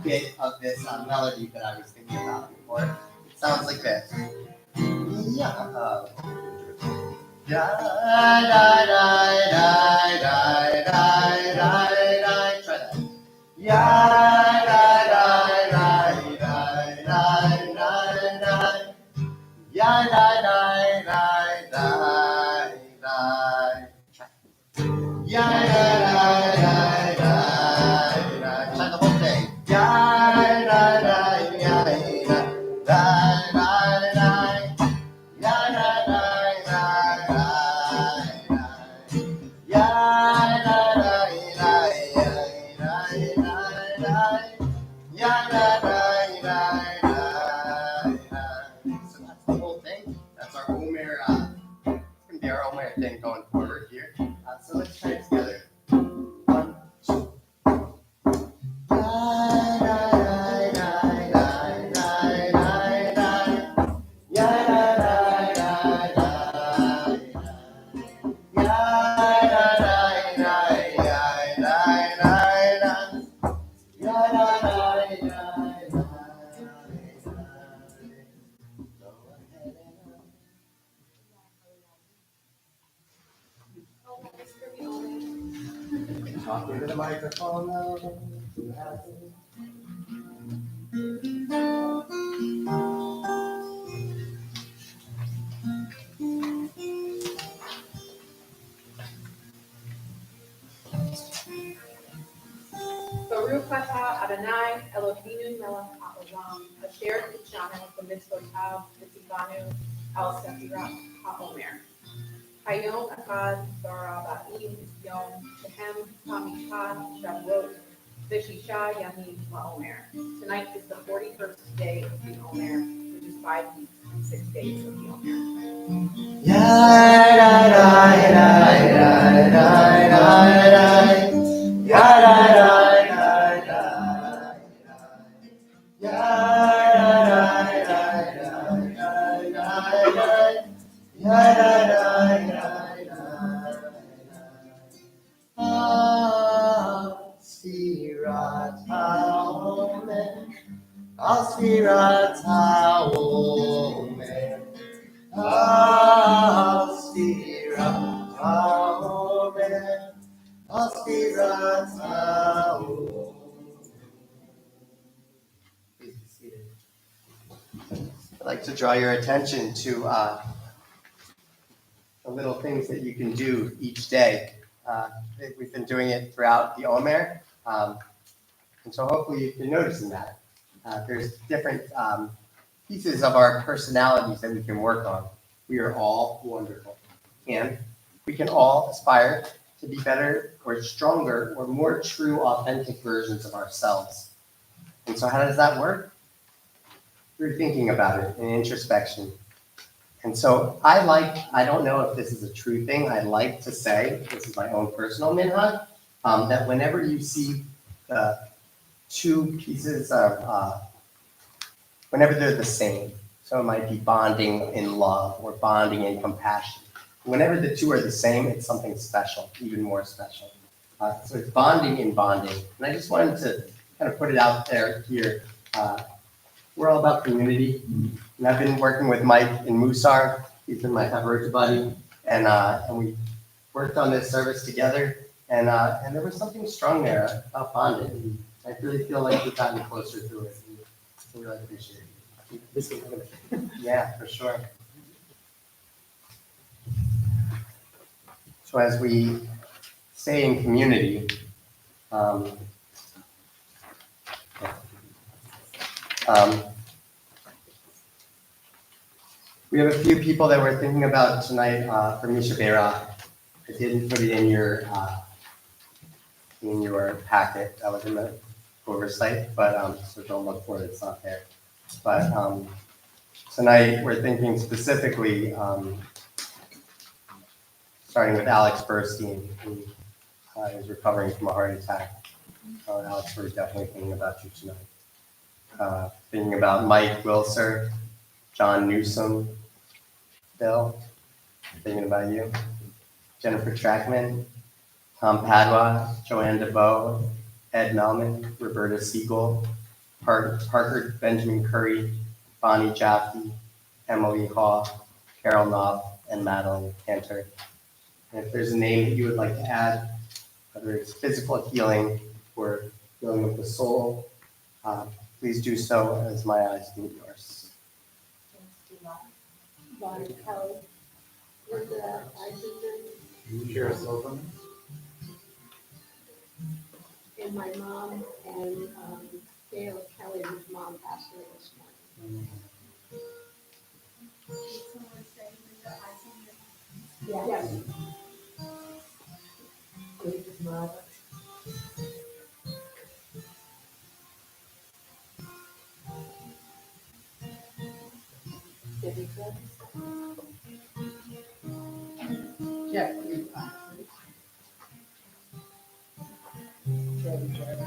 bit of this melody that I was thinking about before. It sounds like this. Yeah. Da da da da da da da da. Try that. Ya da da da da da da da. Ya da da da da da. Ya da da da da da. Try the whole thing. Ya da da da da da da da. Ya da da da da da. Ya da da da da da. Ya da da da da da. So that's the whole thing. That's our Omer. It's gonna be our Omer thing going forward here. So let's try it together. 1, 2. Da da da da da da da. Ya da da da da. Ya da da da da da da. Ya da da da da. Talking to the microphone now. Baruch atah Adonai Eloheinu melech haolam asher tishanu b'mitzvotav v'tivanu על ספירת העומר. היום אחד ב40 יום שהם 5 שבועות ושישה ימים לעומר. Tonight is the 41st day of the Omer, which is 5 weeks and 6 days of the Omer. Asfirat haomer, Asfirat haomer, Asfirat haomer, Asfirat haomer. Please be seated. I'd like to draw your attention to the little things that you can do each day. We've been doing it throughout the Omer, and so hopefully you've been noticing that. There's different pieces of our personalities that we can work on. We are all wonderful, and we can all aspire to be better or stronger or more true, authentic versions of ourselves. And so how does that work? Through thinking about it and introspection. And so I don't know if this is a true thing, I like to say, this is my own personal minhag, that whenever you see the two pieces of, whenever they're the same, so it might be bonding in love or bonding in compassion. Whenever the two are the same, it's something special, even more special. So it's bonding in bonding. And I just wanted to kind of put it out there here. We're all about community. And I've been working with Mike in Musar. He's been my Havarta buddy. And we worked on this service together. And there was something strong there about bonding. I really feel like we've gotten closer through it. I really appreciate it. Yeah, for sure. So as we stay in community, we have a few people that we're thinking about tonight for Misha Beira. I didn't put it in your packet. That was in the oversight, but so don't look for it. It's not there. But tonight we're thinking specifically, starting with Alex Burstein, who is recovering from a heart attack. Alex, we're definitely thinking about you tonight. Thinking about Mike Wilser, John Newsom, Bill, thinking about you. Jennifer Trackman, Tom Padua, Joanne DeVoe, Ed Melman, Roberta Siegel, Parker Benjamin Curry, Bonnie Jaffe, Emily Haw, Carol Knopf, and Madeline Cantor. And if there's a name that you would like to add, whether it's physical healing or healing of the soul, please do so as my eyes meet yours. Bonnie Kelly, Linda Isaacson, Share Silverman. and my mom, and Dale Kelly, whose mom passed away this morning. Yes. David's mother. Debbie Good. Jeffrey. Debbie Good.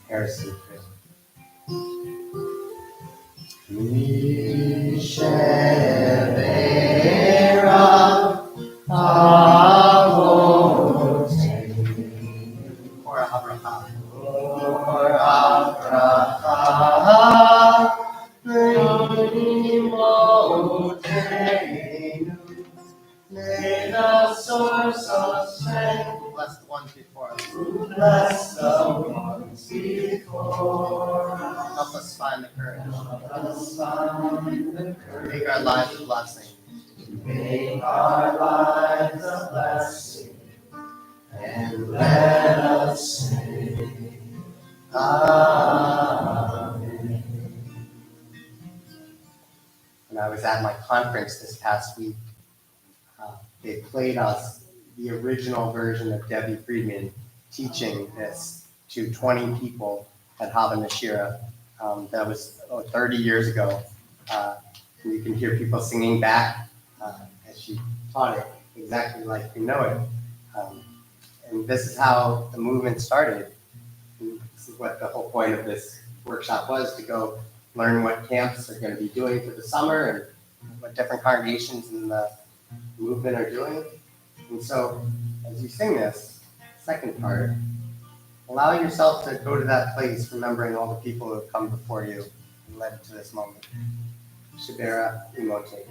Harrison. May the source of strength bless the ones before us. Bless the ones before us. Help us find the courage. Help us find the courage. Make our lives a blessing. Make our lives a blessing. And let us sing. conference this past week, they played us the original version of Debbie Friedman teaching this to 20 people at Hava Nashira. That was 30 years ago. And you can hear people singing back as she taught it exactly like we know it. And this is how the movement started. And this is what the whole point of this workshop was, to go learn what camps are going to be doing for the summer and what different congregations in the movement are doing. And so as you sing this second part, allow yourself to go to that place, remembering all the people who have come before you and led to this moment. Shibera Imote.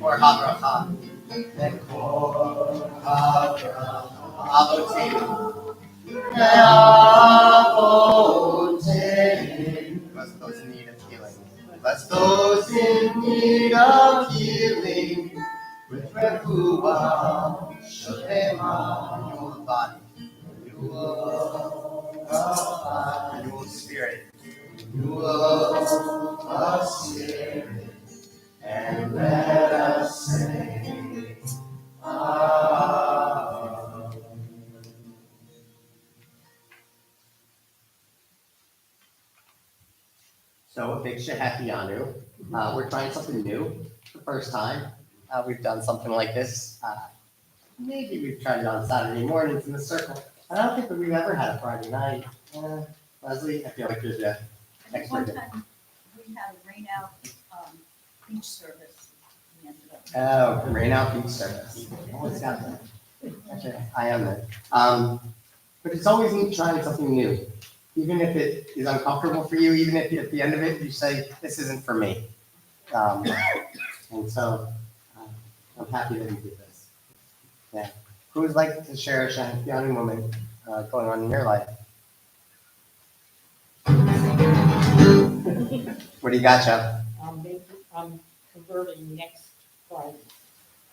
Or Habracha. Bless those in need of healing. Bless those in need of healing with refuah, shalema, renewal of body, renewal of mind, renewal of spirit, renewal of spirit, and let us say, Amen. So a big Shehakianu. We're trying something new for the first time. We've done something like this. Maybe we've tried it on Saturday mornings in the circle. I don't think that we've ever had a Friday night. Leslie, I feel like you're the expert. One time, we had a rain out, beach service. We ended up- Oh, rain out beach service. Always got that. Actually, I am that. But it's always neat trying something new. Even if it is uncomfortable for you, even if at the end of it you say, this isn't for me. And so I'm happy that you did this. Yeah. Who would like to share a Shehakianu moment going on in your life? What do you got, Jeff? I'm converting next Friday.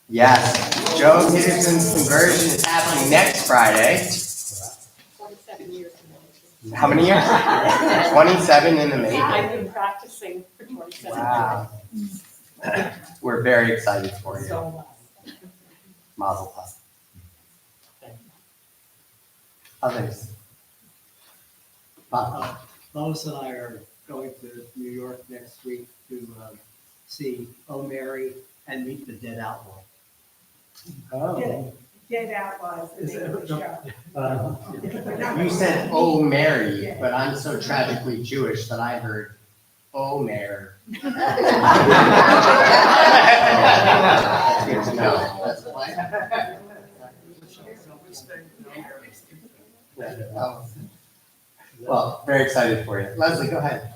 Yes, Joe Peterson's conversion is happening next Friday. 27 years ago. How many years? 27 in the making. I've been practicing for 27 Wow. We're very excited for you. So, Mazel tov. Others? Bob? Lois and I are going to New York next week to see O Mary and Meet the Dead Outlaw. Oh. Dead Outlaws, the name of the show. You said, oh, Mary, but I'm so tragically Jewish that I heard, oh, Mary. That's good to know. That's why. Well, very excited for you. Leslie, go ahead.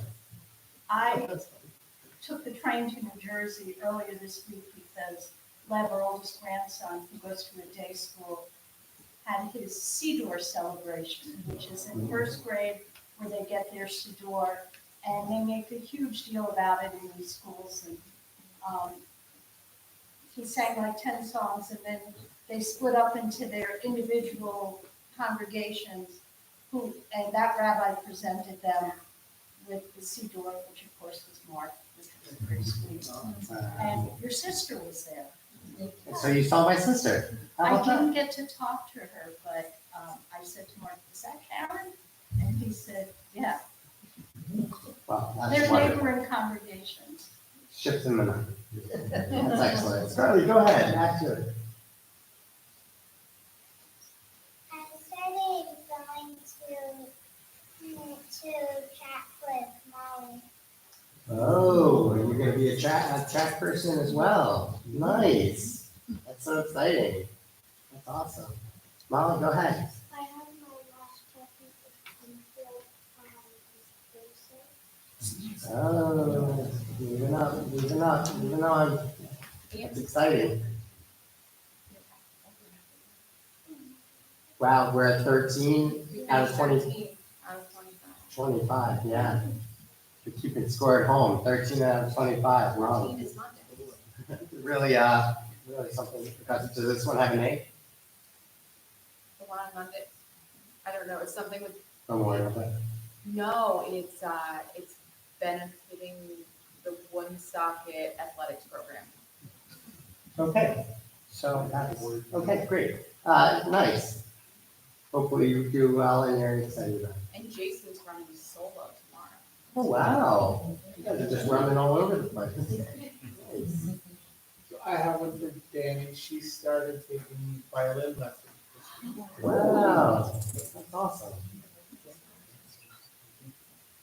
I took the train to New Jersey earlier this week because Lev, our oldest grandson, who goes to a day school, had his Siddur celebration, which is in first grade where they get their Siddur, and they make a huge deal about it in these schools. And he sang like 10 songs, and then they split up into their individual congregations, and that rabbi presented them with the Siddur, which of course was marked, which was pretty sweet. And your sister was there. So you saw my sister. How I about that? didn't get to talk to her, but I said to Mark, is that Karen? And he said, yeah. Well, that's They're wonderful. neighboring congregations. Ships in the night. That's excellent. Charlie, go ahead. Back to it. I started going to chat with Molly. Oh, you're going to be a track person as well. Nice. That's so exciting. That's awesome. Molly, go ahead. I have my last question Oh, moving up, moving up, moving on. That's exciting. Wow, we're at 13 out of 20. 25, yeah. We're keeping score at home. 13 out of 25. We're on. Really, really something. Does this one have a name? The one on Monday. I don't know, it's something with, Memorial Day. no, it's benefiting the Woonsocket athletics program. Okay, so that's, okay, great. Nice. Hopefully you do well and you're excited about it. And Jason's running solo tomorrow. Oh, wow. You guys are just running all over the place. Nice. I have one for Danny. She started taking violin lessons. Wow, that's awesome.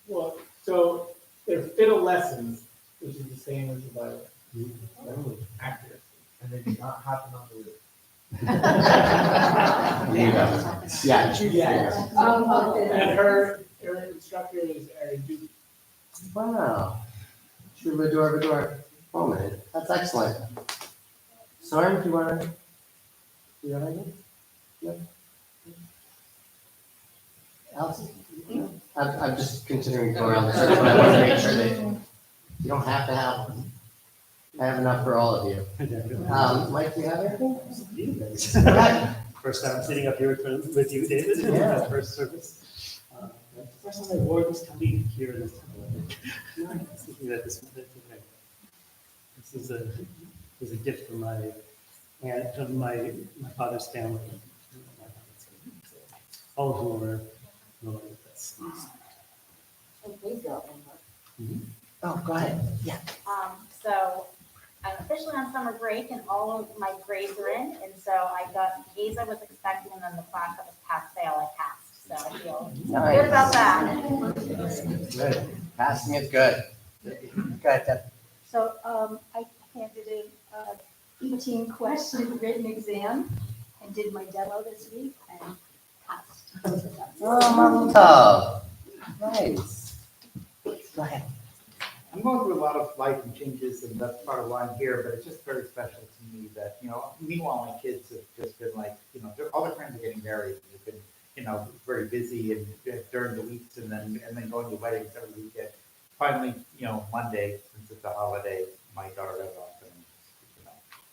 Well, so they're fiddle lessons, which is the same as the violin. Accurate. And they do not happen on the roof. Yeah. And her instructor is Erin Duke. Wow. Troubadour moment. That's excellent. Soren, do you want to? Do you have anything? No? Allison? I'm just continuing to go around the circle. I want to make sure that you don't have to have one. I have enough for all of you. Mike, do you have anything? First time sitting up here with you, David. Yeah. First service. First time I wore this coming here this time. Thinking that this is a gift from my aunt, from my father's family. All of whom are related to this. Oh, go ahead. Yeah. So I'm officially on summer break and all of my grades are in. And so I got A's I was expecting and then the class that was pass fail I passed. So I feel Nice. good about that. Good. Passing is good. Good. So I handed in a 18-question written exam and did my demo this week and passed. Oh, Mazel. Nice. Go ahead. I'm going through a lot of life and changes, and that's part of why I'm here, but it's just very special to me that, meanwhile, my kids have just been like, all their friends are getting married, and they've been, very busy and during the weeks, and then going to weddings every weekend. Finally, Monday, since it's a holiday, my daughter got off and,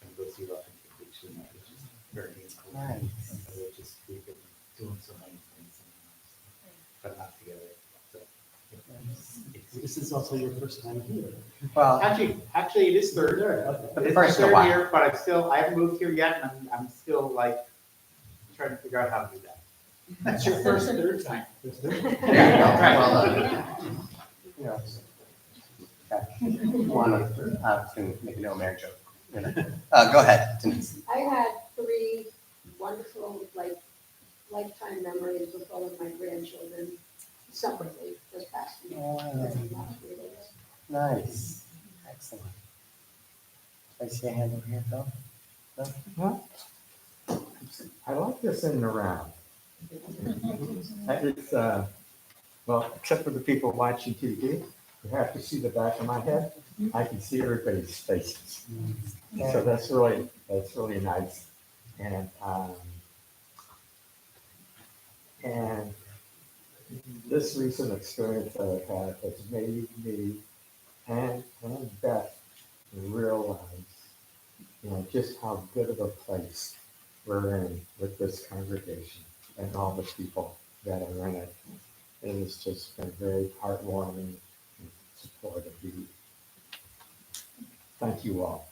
and go see Rock and Completion, which is very meaningful. Nice. And so we've been doing so many things, but not together. So, This is also your first time here. Well, Actually, it is third. But the It's first my in a third while. year, but I haven't moved here yet, and I'm still like trying to figure out how to do that. That's your first third time. There you go. Well done. Yeah. Okay. Want to make a no marriage joke. Go ahead, Denise. I had 3 wonderful, lifetime memories with all of my grandchildren separately this past week. Nice. Excellent. I see a hand over here, Phil. No? I like this in the round. It's, well, except for the people watching TV, you have to see the back of my head. I can see everybody's faces. So that's really nice. And this recent experience that I've had has made me and Beth realize, just how good of a place we're in with this congregation and all the people that are in it. It has just been very heartwarming and supportive. Thank you all.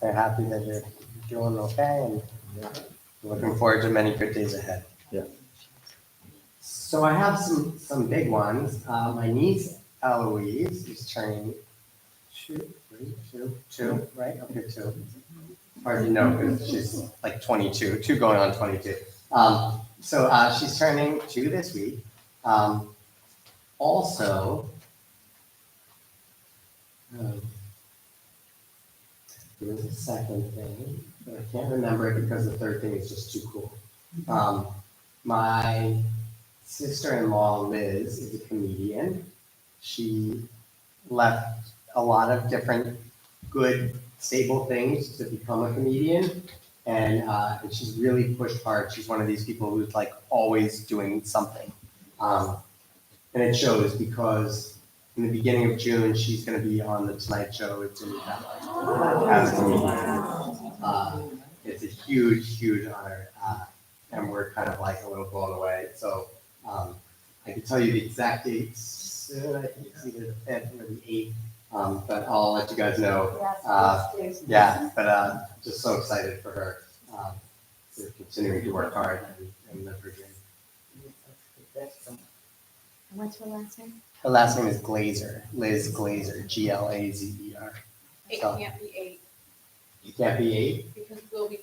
Very happy that you're doing okay and looking forward to many good days ahead. Yeah. So I have some big ones. My niece Eloise is turning two, right? Okay, 2. Hard to know because she's like 22, 2 going on 22. So she's turning 2 this week. Also, there was a second thing, but I can't remember it because the third thing is just too cool. My sister-in-law, Liz, is a comedian. She left a lot of different good, stable things to become a comedian. And she's really pushed hard. She's one of these people who's like always doing something. And it shows because in the beginning of June, she's going to be on the Tonight Show with Jimmy Fallon as a comedian. It's a huge, huge honor. and we're kind of like a little blown away. So I can tell you the exact dates. I think it's either the 5th or the 8th, but I'll let you guys know. Yeah, but just so excited for her. To continuing to work hard and live her dream. What's her last name? Her last name is Glazer, Liz Glazer, Glazer. It So, can't be 8 you can't be 8? because we'll be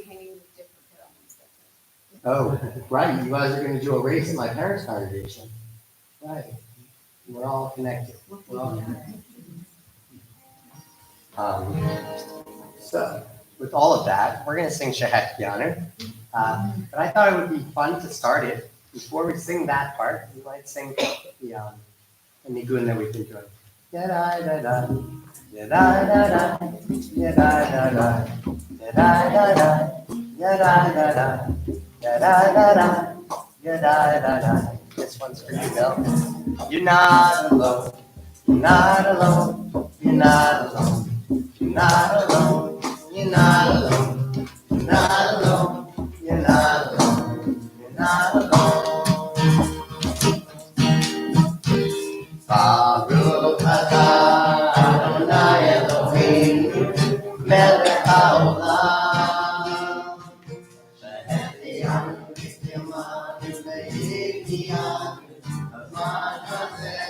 hanging with different films. Oh, right, you guys are gonna do a race at my parents' congregation. Right, we're all connected. We're all connected. So, with all of that, we're gonna sing Shehek Yanu. But I thought it would be fun to start it. Before we sing that part, we might sing the nigun that we've been doing. Da da da da da da da da da da da da da. This one's for you, Bill. You're not alone. You're not alone. You're not alone. You're not alone. You're not alone. You're not alone. You're not alone. You're not alone. Baruch atah Adonai Eloheinu melech haolam. V'hechiyanu v'kimanu v'hechiyanu b'zman hazeh.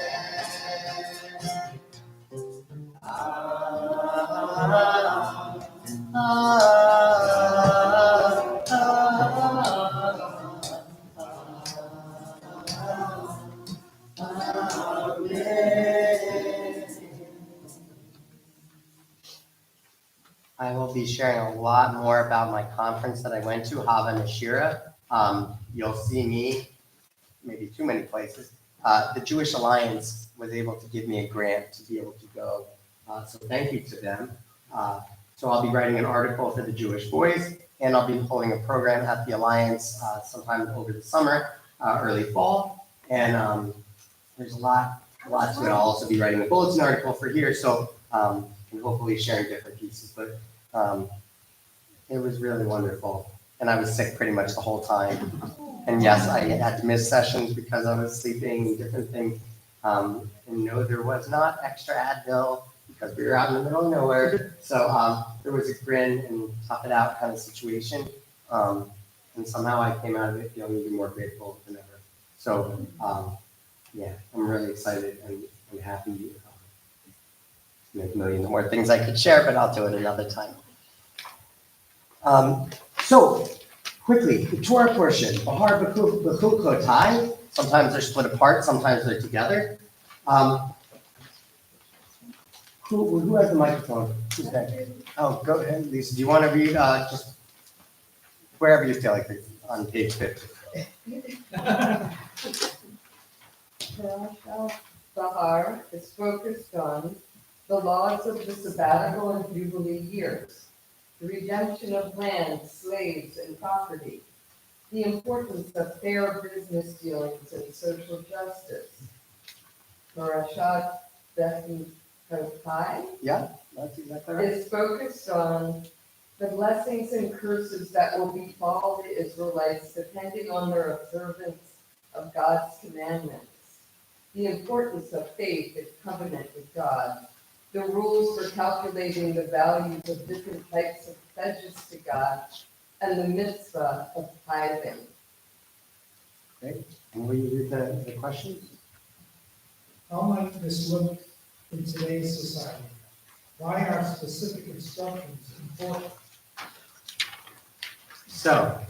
I will be sharing a lot more about my conference that I went to, Hava Nashira. You'll see me maybe too many places. The Jewish Alliance was able to give me a grant to be able to go. So thank you to them. So I'll be writing an article for the Jewish Boys, and I'll be holding a program at the Alliance sometime over the summer, early fall. And there's a lot to it. I'll also be writing a bulletin article for here, so and hopefully sharing different pieces. But it was really wonderful. And I was sick pretty much the whole time. And yes, I had to miss sessions because I was sleeping and different things. And no, there was not extra Advil because we were out in the middle of nowhere. So there was a grin and tough it out kind of situation. And somehow I came out of it feeling even more grateful than ever. So yeah, I'm really excited and happy to make millions more things I could share, but I'll do it another time. So quickly, the Torah portion, Bahar B'chukotai. Sometimes they're split apart, sometimes they're together. Who has the microphone? Who's that? Oh, go ahead, Lisa. Do you want to read just wherever you feel like it, on page 50? Parashat Bahar is focused on the laws of the sabbatical and jubilee years, the redemption of land, slaves, and property, the importance of fair business dealings and social justice. Parashat Bechukotai that's exactly right. is focused on the blessings and curses that will befall the Israelites depending on their observance of God's commandments, the importance of faith and covenant with God, the rules for calculating the values of different types of pledges to God, and the mitzvah of tithing. Great. And will you read the questions? How might this look in today's society? Why are specific instructions important? So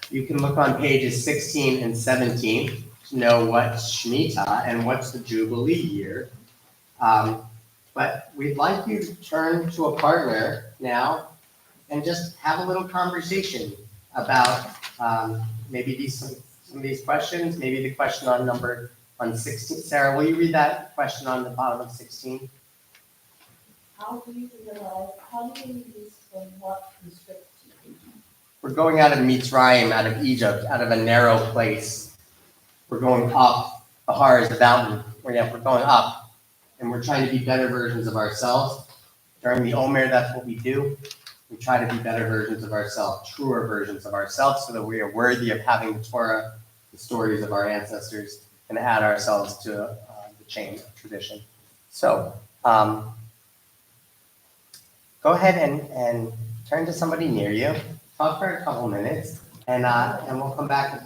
you can look on pages 16 and 17 to know what's Shemitah and what's the Jubilee year. But we'd like you to turn to a partner now and just have a little conversation about maybe some of these questions, maybe the question on 16. Sarah, will you read that question on the bottom of 16? How do you explain what restricts you? We're going out of Mitzrayim, out of Egypt, out of a narrow place. We're going up. Bahar is the mountain. We're going up. And we're trying to be better versions of ourselves. During the Omer, that's what we do. We try to be better versions of ourselves, truer versions of ourselves, so that we are worthy of having the Torah, the stories of our ancestors, and add ourselves to the chain of tradition. So, go ahead and turn to somebody near you, talk for a couple minutes, and we'll come back.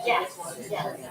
Yes, yes.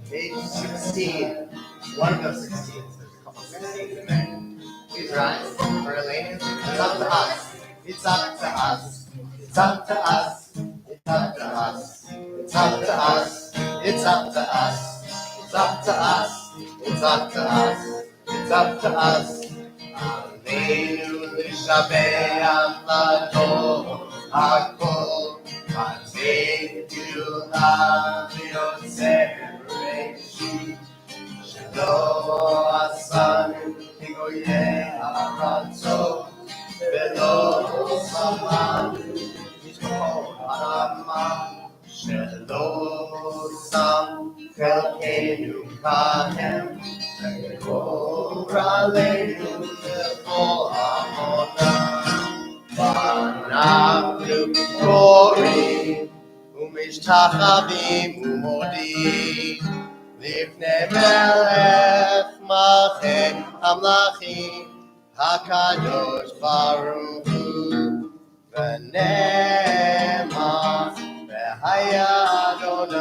Page 16. One of those 16. There's a couple 16 in there. Please rise for Elaine. It's up to us. It's up to us. It's up to us. It's up to us. It's up to us. It's up to us. It's up to us. It's up to us. It's up to us. Aleinu l'shabeach l'ador hakol. Mateinu l'aviyotzer reishit. לא עשנו כגויי ארצות, ולא שמענו משמעות הרמה, שלא שם חלקנו כהם, וגורלנו לכל עמונה. ואנחנו קוראים ומשתחווים ומודים לפני מלך מלכי המלכים הקדוש ברוך הוא, ונאמר והיה אדוני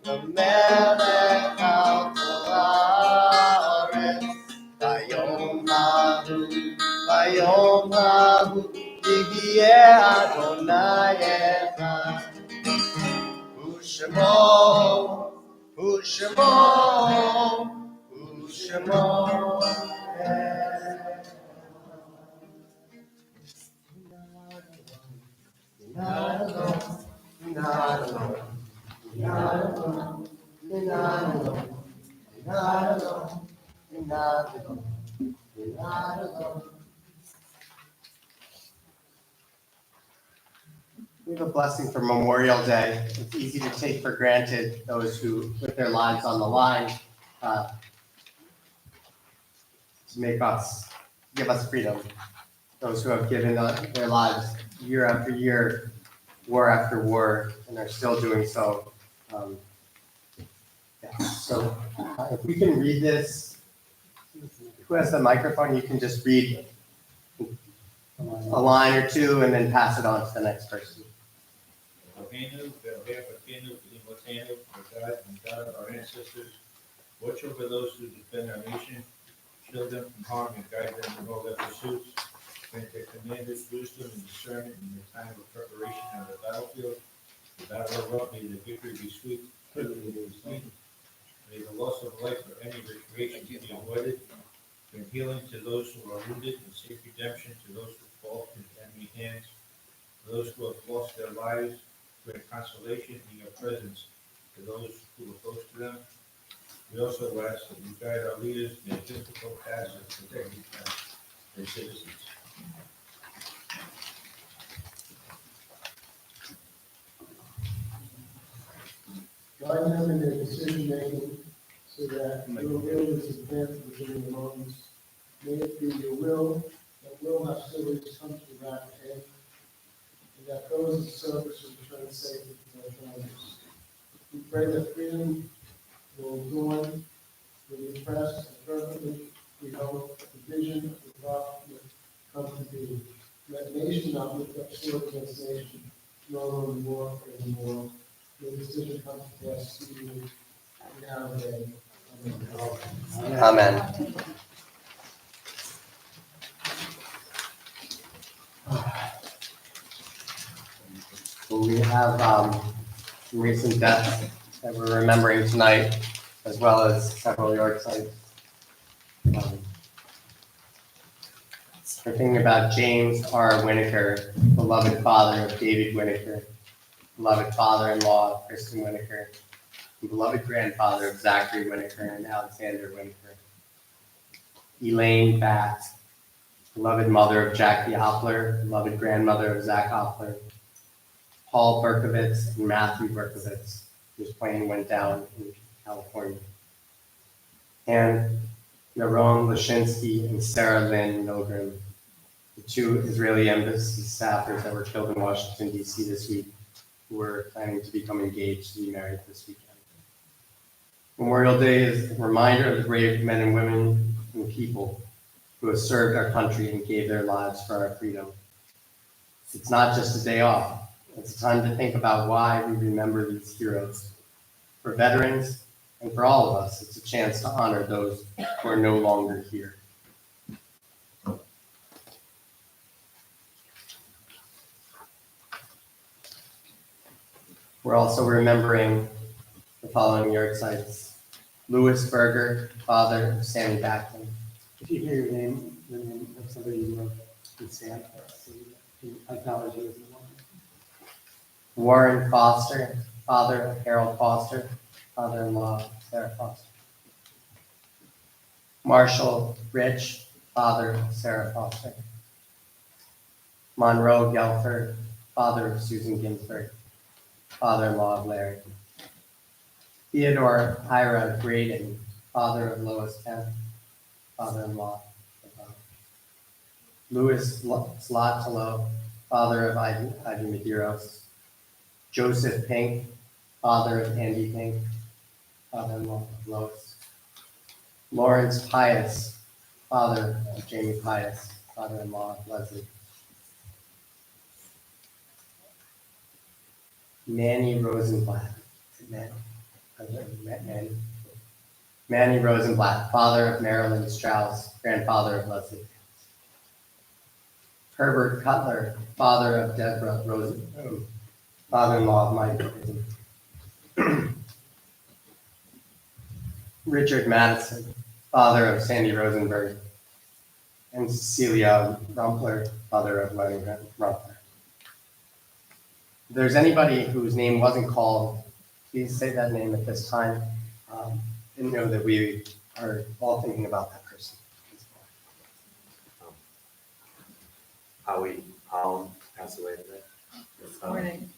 למלך על כל הארץ. ביום ההוא יהיה אדוני אחד, ושמו We have a blessing for Memorial Day. It's easy to take for granted those who put their lives on the line to give us freedom. Those who have given their lives year after year, war after war, and are still doing so. So if we can read this, who has the microphone, you can just read a line or two and then pass it on to the next person. God of our ancestors, watch over those who defend our nation, shield them from harm and guide them in all their pursuits. Grant their commanders wisdom and discernment in the time of preparation on the battlefield. The battle of love, may the victory be sweet, may the loss of life or any recreation be avoided. Bring healing to those who are wounded and safe redemption to those who fall into enemy hands. For those who have lost their lives, grant consolation in your presence to those who are close to them. We also ask that you guide our leaders in their difficult tasks of protecting their citizens. Guide them in their decision making so that your will is advanced within the moments. May it be your will that will hostilities come to the rapid end, and that those in service return safely to their families. We pray that freedom will adorn the oppressed, and fervently we hope that the vision of the prophet come to be. Let nation not lift up sword against nation, nor will war anymore. May this vision come to pass speedily now and then. Amen. Well, we have some recent deaths that we're remembering tonight, as well as several yard sites. We're thinking about James R. Winokur, beloved father of David Winokur, beloved father-in-law of Kristen Winokur, and beloved grandfather of Zachary Winokur and Alexander Winokur. Elaine Batt, beloved mother of Jackie Hoppler, beloved grandmother of Zach Hoppler. Paul Berkovitz and Matthew Berkovitz, whose plane went down in California. And Yaron Lashinsky and Sarah Lynn Milgram, the two Israeli embassy staffers that were killed in Washington, D.C. this week, who were planning to become engaged to be married this weekend. Memorial Day is a reminder of the brave men and women and people who have served our country and gave their lives for our freedom. It's not just a day off. It's time to think about why we remember these heroes. For veterans and for all of us, it's a chance to honor those who are no longer here. We're also remembering the following yard sites. Louis Berger, father of Sammy Backlund. If you hear your name, the name of somebody you love, please stand for us. I acknowledge you as the one. Warren Foster, father of Harold Foster, father-in-law of Sarah Foster. Marshall Rich, father of Sarah Foster. Monroe Gelford, father of Susan Ginsburg, father-in-law of Larry. Theodore Ira Graydon, father of Lois Kemp, father-in-law of Louis Slotolo, father of Ivy Medeiros. Joseph Pink, father of Andy Pink, father-in-law of Lois. Lawrence Pius, father of Jamie Pius, father-in-law of Leslie. Manny Rosenblatt. Manny Rosenblatt, father of Marilyn Strauss, grandfather of Leslie. Herbert Cutler, father of Deborah Rosen, father-in-law of Mike Rosen. Richard Madison, father of Sandy Rosenberg, and Cecilia Rumpler, father of Lenny Rumpler. If there's anybody whose name wasn't called, please say that name at this time, and know that we are all thinking about that person. Howie Holland passed away today. Morning.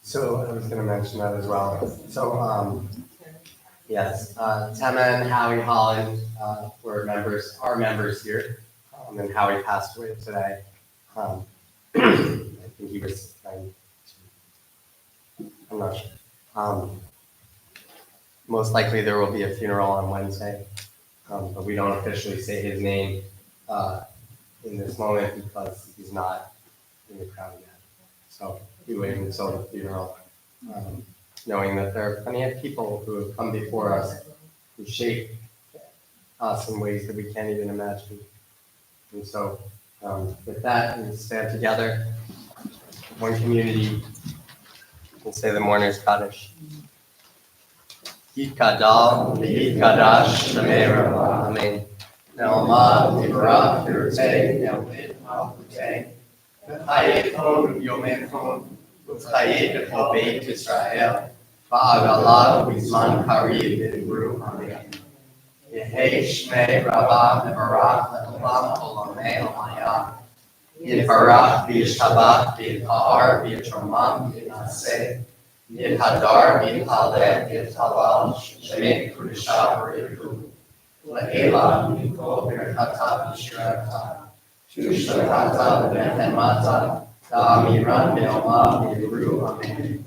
So I was going to mention that as well. So yes, Tema and Howie Holland were are members here, and Howie passed away today. I think he was 92. I'm not sure. Most likely there will be a funeral on Wednesday, but we don't officially say his name in this moment because he's not in the crowd yet. So we wait until the funeral, knowing that there are plenty of people who have come before us who shape us in ways that we can't even imagine. And so with that, we stand together, one community, and say the mourner's Kaddish. Yikadal, Yikadash, Shemei Amen. Ne'omah, Yivarach, Yirteh, Yelved, Malchuteh, V'chayekon, Yomekon, V'chayek, Obeit Yisrael, V'agalah, V'zman Kariv, V'imru, Amen. Yehei Shmei Rabah, Yivarach, Le'olam, Olamei, Omayah. Yivarach, V'yishabach, V'yitahar, V'yitromam, V'yinaseh. Yithadar, Yithaleh, Yithalal, Shemei Kudusha, V'rihu. Le'ela, Mikol, Birchata, V'shirata. Tushatata, V'nehemata, Da'amiran, V'yomah, V'yiru, Amen.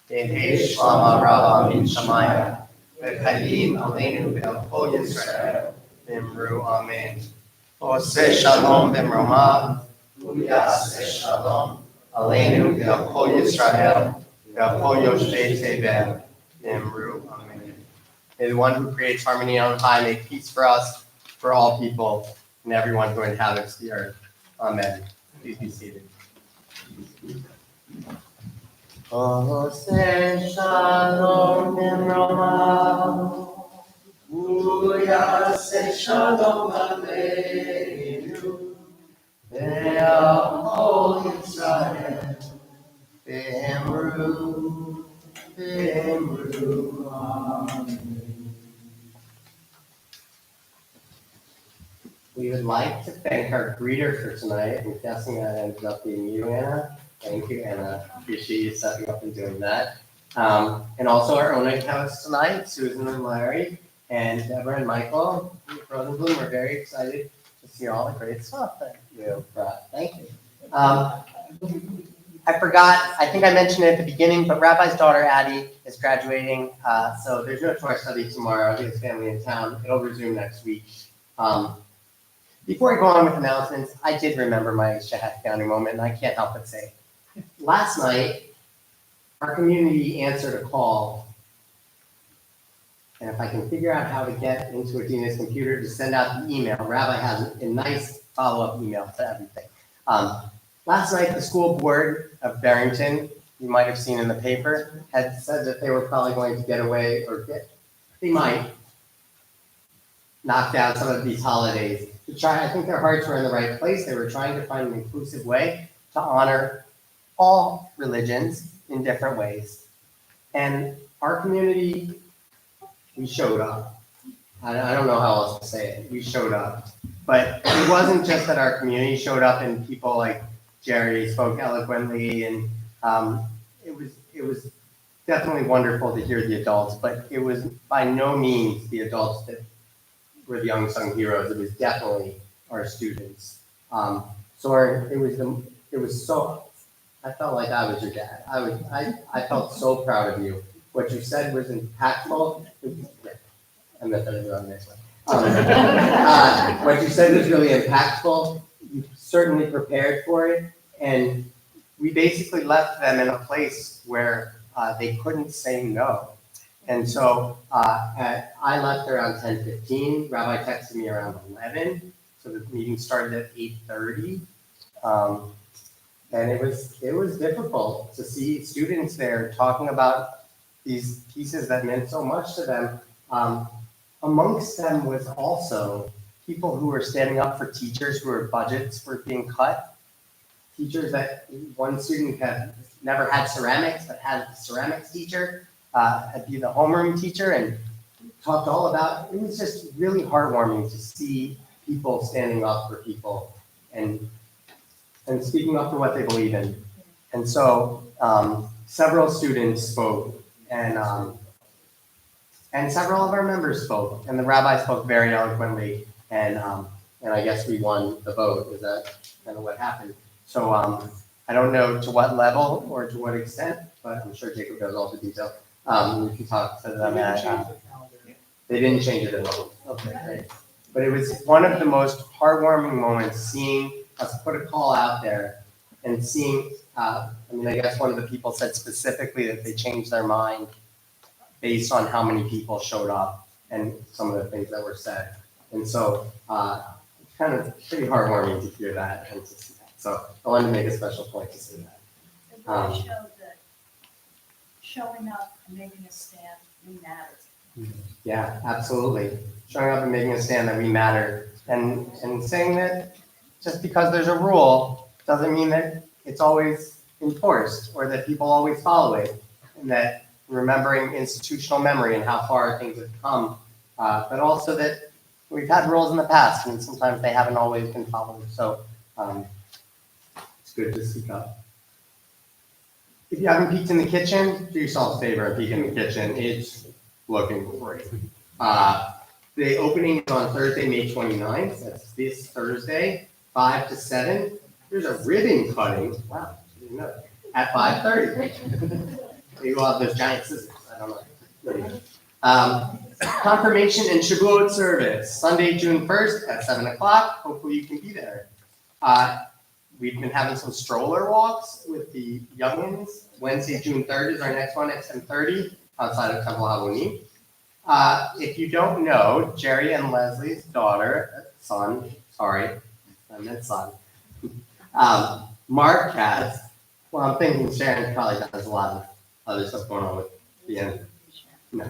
Yehei Shlama Rabba, Min Shamayah. V'chayim Aleinu, V'el Yisrael, V'imru, Amen. Oseh Shalom, V'mromah, Uyaseh Shalom, Aleinu, V'el Yisrael, May the one who creates harmony on high make peace for us, for all people, and everyone who inhabits the earth. Amen. Please be seated. Oseh Shalom Nimromah, Uyaseh Shalom Aleinu, Ve'al Yisrael. V'imru, Amen. We would like to thank our greeter for tonight. I'm guessing that ended up being you, Anna. Thank you, Anna. Appreciate you stepping up and doing that. And also our own accounts tonight, Susan and Larry, and Deborah and Michael. Rosenblum, we're very excited to see all the great stuff that you brought. Thank you. I forgot, I think I mentioned it at the beginning, but Rabbi's daughter, Addie, is graduating, so there's no Torah study tomorrow. He has family in town. It'll resume next week. Before I go on with announcements, I did remember my Shahad County moment, and I can't help but say, last night, our community answered a call, and if I can figure out how to get into Adina's computer to send out the email, Rabbi has a nice follow-up email to everything. Last night, the school board of Barrington, you might have seen in the paper, had said that they were probably going to get away, they might knock down some of these holidays to try. I think their hearts were in the right place. They were trying to find an inclusive way to honor all religions in different ways. And our community, we showed up. I don't know how else to say it. We showed up. But it wasn't just that our community showed up and people like Jerry spoke eloquently, and it was definitely wonderful to hear the adults, but it was by no means the adults that were the unsung heroes. It was definitely our students. Soren, it was so, I felt like I was your dad. I felt so proud of you. What you said was impactful. I meant that on this one. What you said was really impactful. You certainly prepared for it, and we basically left them in a place where they couldn't say no. And so I left around 10:15. Rabbi texted me around 11. So the meeting started at 8:30. And it was difficult to see students there talking about these pieces that meant so much to them. Amongst them was also people who were standing up for teachers whose budgets were being cut. Teachers that one student had never had ceramics, but had a ceramics teacher, had be the homeroom teacher, and talked all about, it was just really heartwarming to see people standing up for people and speaking up for what they believe in. And so several students spoke, and several of our members spoke, and the rabbi spoke very eloquently, and I guess we won the vote. Is that kind of what happened? So I don't know to what level or to what extent, but I'm sure Jacob knows all the detail. We can talk to them they didn't change it at all. Okay, great. But it was one of the most heartwarming moments seeing us put a call out there and seeing, I guess one of the people said specifically that they changed their mind based on how many people showed up and some of the things that were said. And so it's kind of pretty heartwarming to hear that and to see that. So I wanted to make a special point to say that. It really showed that showing up and making a stand, we matter. Yeah, absolutely. Showing up and making a stand that we matter, and saying that just because there's a rule doesn't mean that it's always enforced or that people always follow it, and that remembering institutional memory and how far things have come, but also that we've had rules in the past and sometimes they haven't always been followed. So it's good to speak up. If you haven't peeked in the kitchen, do yourself a favor and peek in the kitchen. It's looking great. The opening is on Thursday, May 29th. That's this Thursday, 5 to 7. There's a ribbon cutting. Wow, didn't know that. At 5:30. Maybe we'll have those giant scissors. I don't know. Confirmation and Shavuot service, Sunday, June 1st at 7 o'clock. Hopefully you can be there. We've been having some stroller walks with the youngins. Wednesday, June 3rd is our next one at 10:30 outside of Temple Halloween. If you don't know, Jerry and Leslie's son, Mark has, well, I'm thinking Sharon probably has a lot of other stuff going on with the end. No,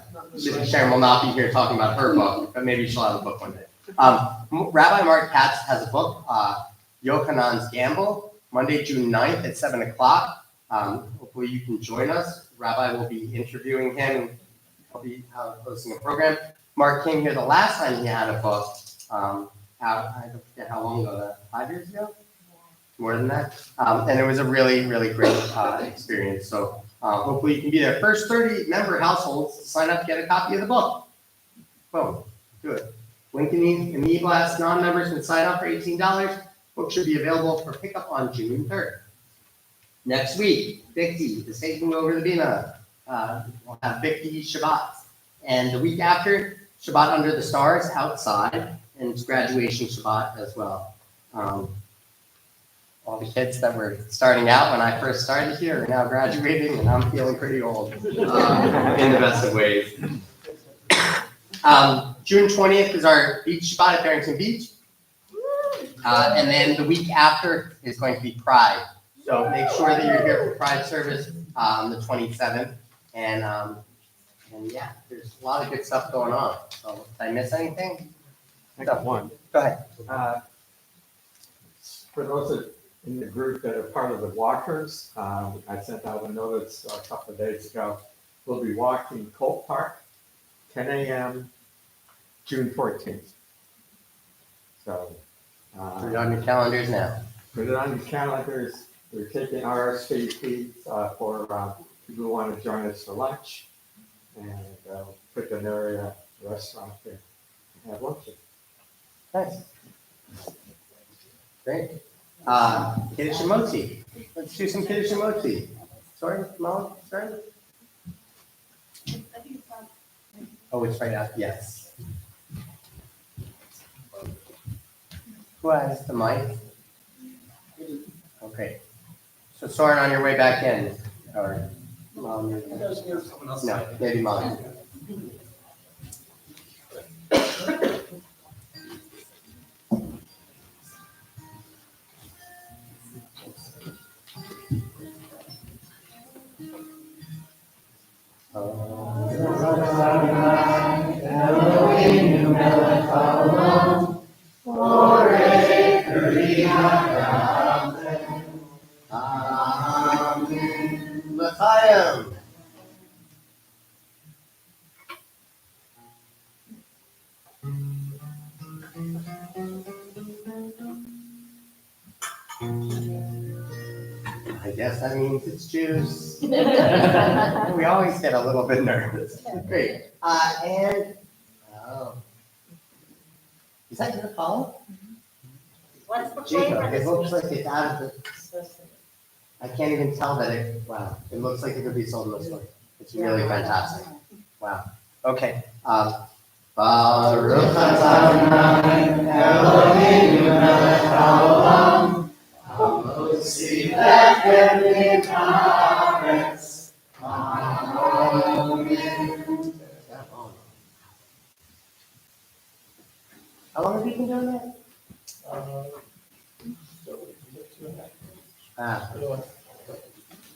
Sharon will not be here talking about her book, but maybe she'll have a book one day. Rabbi Mark Katz has a book, Yochanan's Gamble, Monday, June 9th at 7 o'clock. Hopefully you can join us. Rabbi will be interviewing him, and I'll be hosting a program. Mark came here the last time he had a book. I don't forget how long ago, 5 years ago? More than that. And it was a really, really great experience. So hopefully you can be there. First 30 member households to sign up to get a copy of the book. Boom, good. Link in the e-blast. Non-members can sign up for $18. Book should be available for pickup on June 3rd. Next week, Bikti is taking over the Bina. We'll have Bikti Shabbat. And the week after, Shabbat under the stars outside, and it's graduation Shabbat as well. All the kids that were starting out when I first started here are now graduating, and I'm feeling pretty old in the best of ways. June 20th is our beach Shabbat at Barrington Beach. And then the week after is going to be Pride. So make sure that you're here for Pride service on the 27th. And yeah, there's a lot of good stuff going on. So did I miss anything? I got one. Go ahead. For those in the group that are part of the walkers, I sent out a notice a couple of days ago. We'll be walking Colt Park, 10 a.m. June 14th. So. Put it on your calendars now. Put it on your calendars. We're taking RSVPs for people who want to join us for lunch. And put the area restaurant there and have lunch. Nice. Great. Kiddush and Motzi. Let's do some Kiddush and Motzi. Sorry, Molly, sorry. Oh, it's right out, yes. Who has the mic? Okay. So Soren, on your way back in, or Mom? No, maybe Mom. L'chaim. I guess that means it's juice. We always get a little bit nervous. Great. And, oh. Is that gonna follow? What's the Gee, flavor? it looks like it's out of the, I can't even tell that it, wow, it looks like it could be sold in the store. It's really fantastic. Wow. Okay. Baruch Adonai Eloheinu melech haolam, hamotzi lechem haaretz. Amen. How long have you been doing that?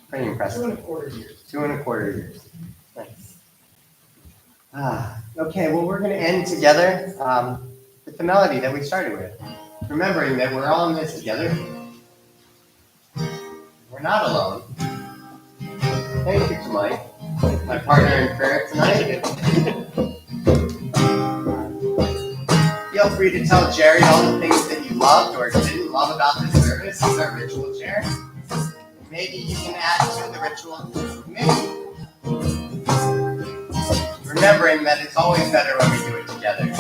Pretty impressive. 2.25 years. 2.25 years. Nice. Okay, well, we're going to end together with the melody that we started with. Remembering that we're all in this together. We're not alone. Thank you to Mike, my partner in prayer tonight. Feel free to tell Jerry all the things that you loved or didn't love about this service. It's our ritual chair. Maybe you can add to the ritual. Maybe. Remembering that it's always better when we do it together.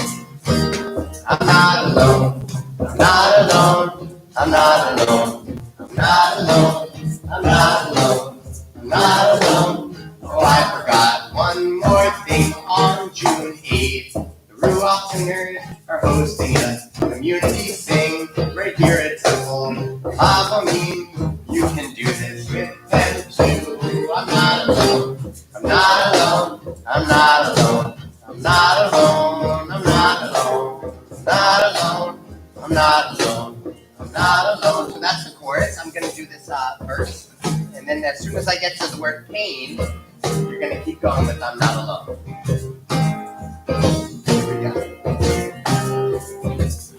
I'm not alone. I'm not alone. I'm not alone. I'm not alone. I'm not alone. I'm not alone. Oh, I forgot one more thing. On June 8th, the Ruach Singers are hosting a community sing right here at Temple. Avamim, you can do this with them too. I'm not alone. I'm not alone. I'm not alone. I'm not alone. I'm not alone. I'm not alone. I'm not alone. I'm not alone. So that's the chorus. I'm going to do this verse. And then as soon as I get to the word pain, you're going to keep going with I'm not alone. Here we go.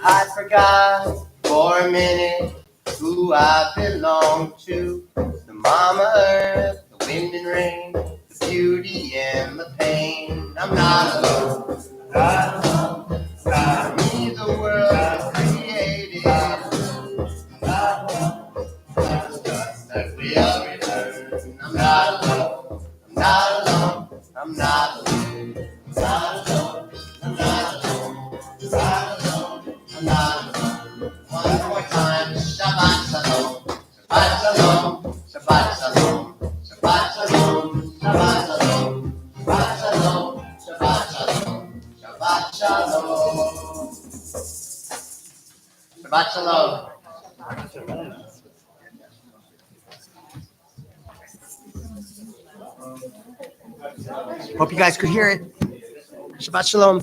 I forgot for a minute who I belong to. The Mama Earth, the wind and rain, the beauty and the pain. I'm not alone. I'm not alone. Not me, the world created. I'm not alone. It's just that we are returned. I'm not alone. I'm not alone. I'm not alone. I'm not alone. I'm not alone. I'm not alone. I'm not alone. One more time. Shabbat shalom. Shabbat shalom. Shabbat shalom. Shabbat shalom. Shabbat shalom. Shabbat shalom. Shabbat shalom. Shabbat shalom. Shabbat shalom. Hope you guys could hear it. Shabbat shalom.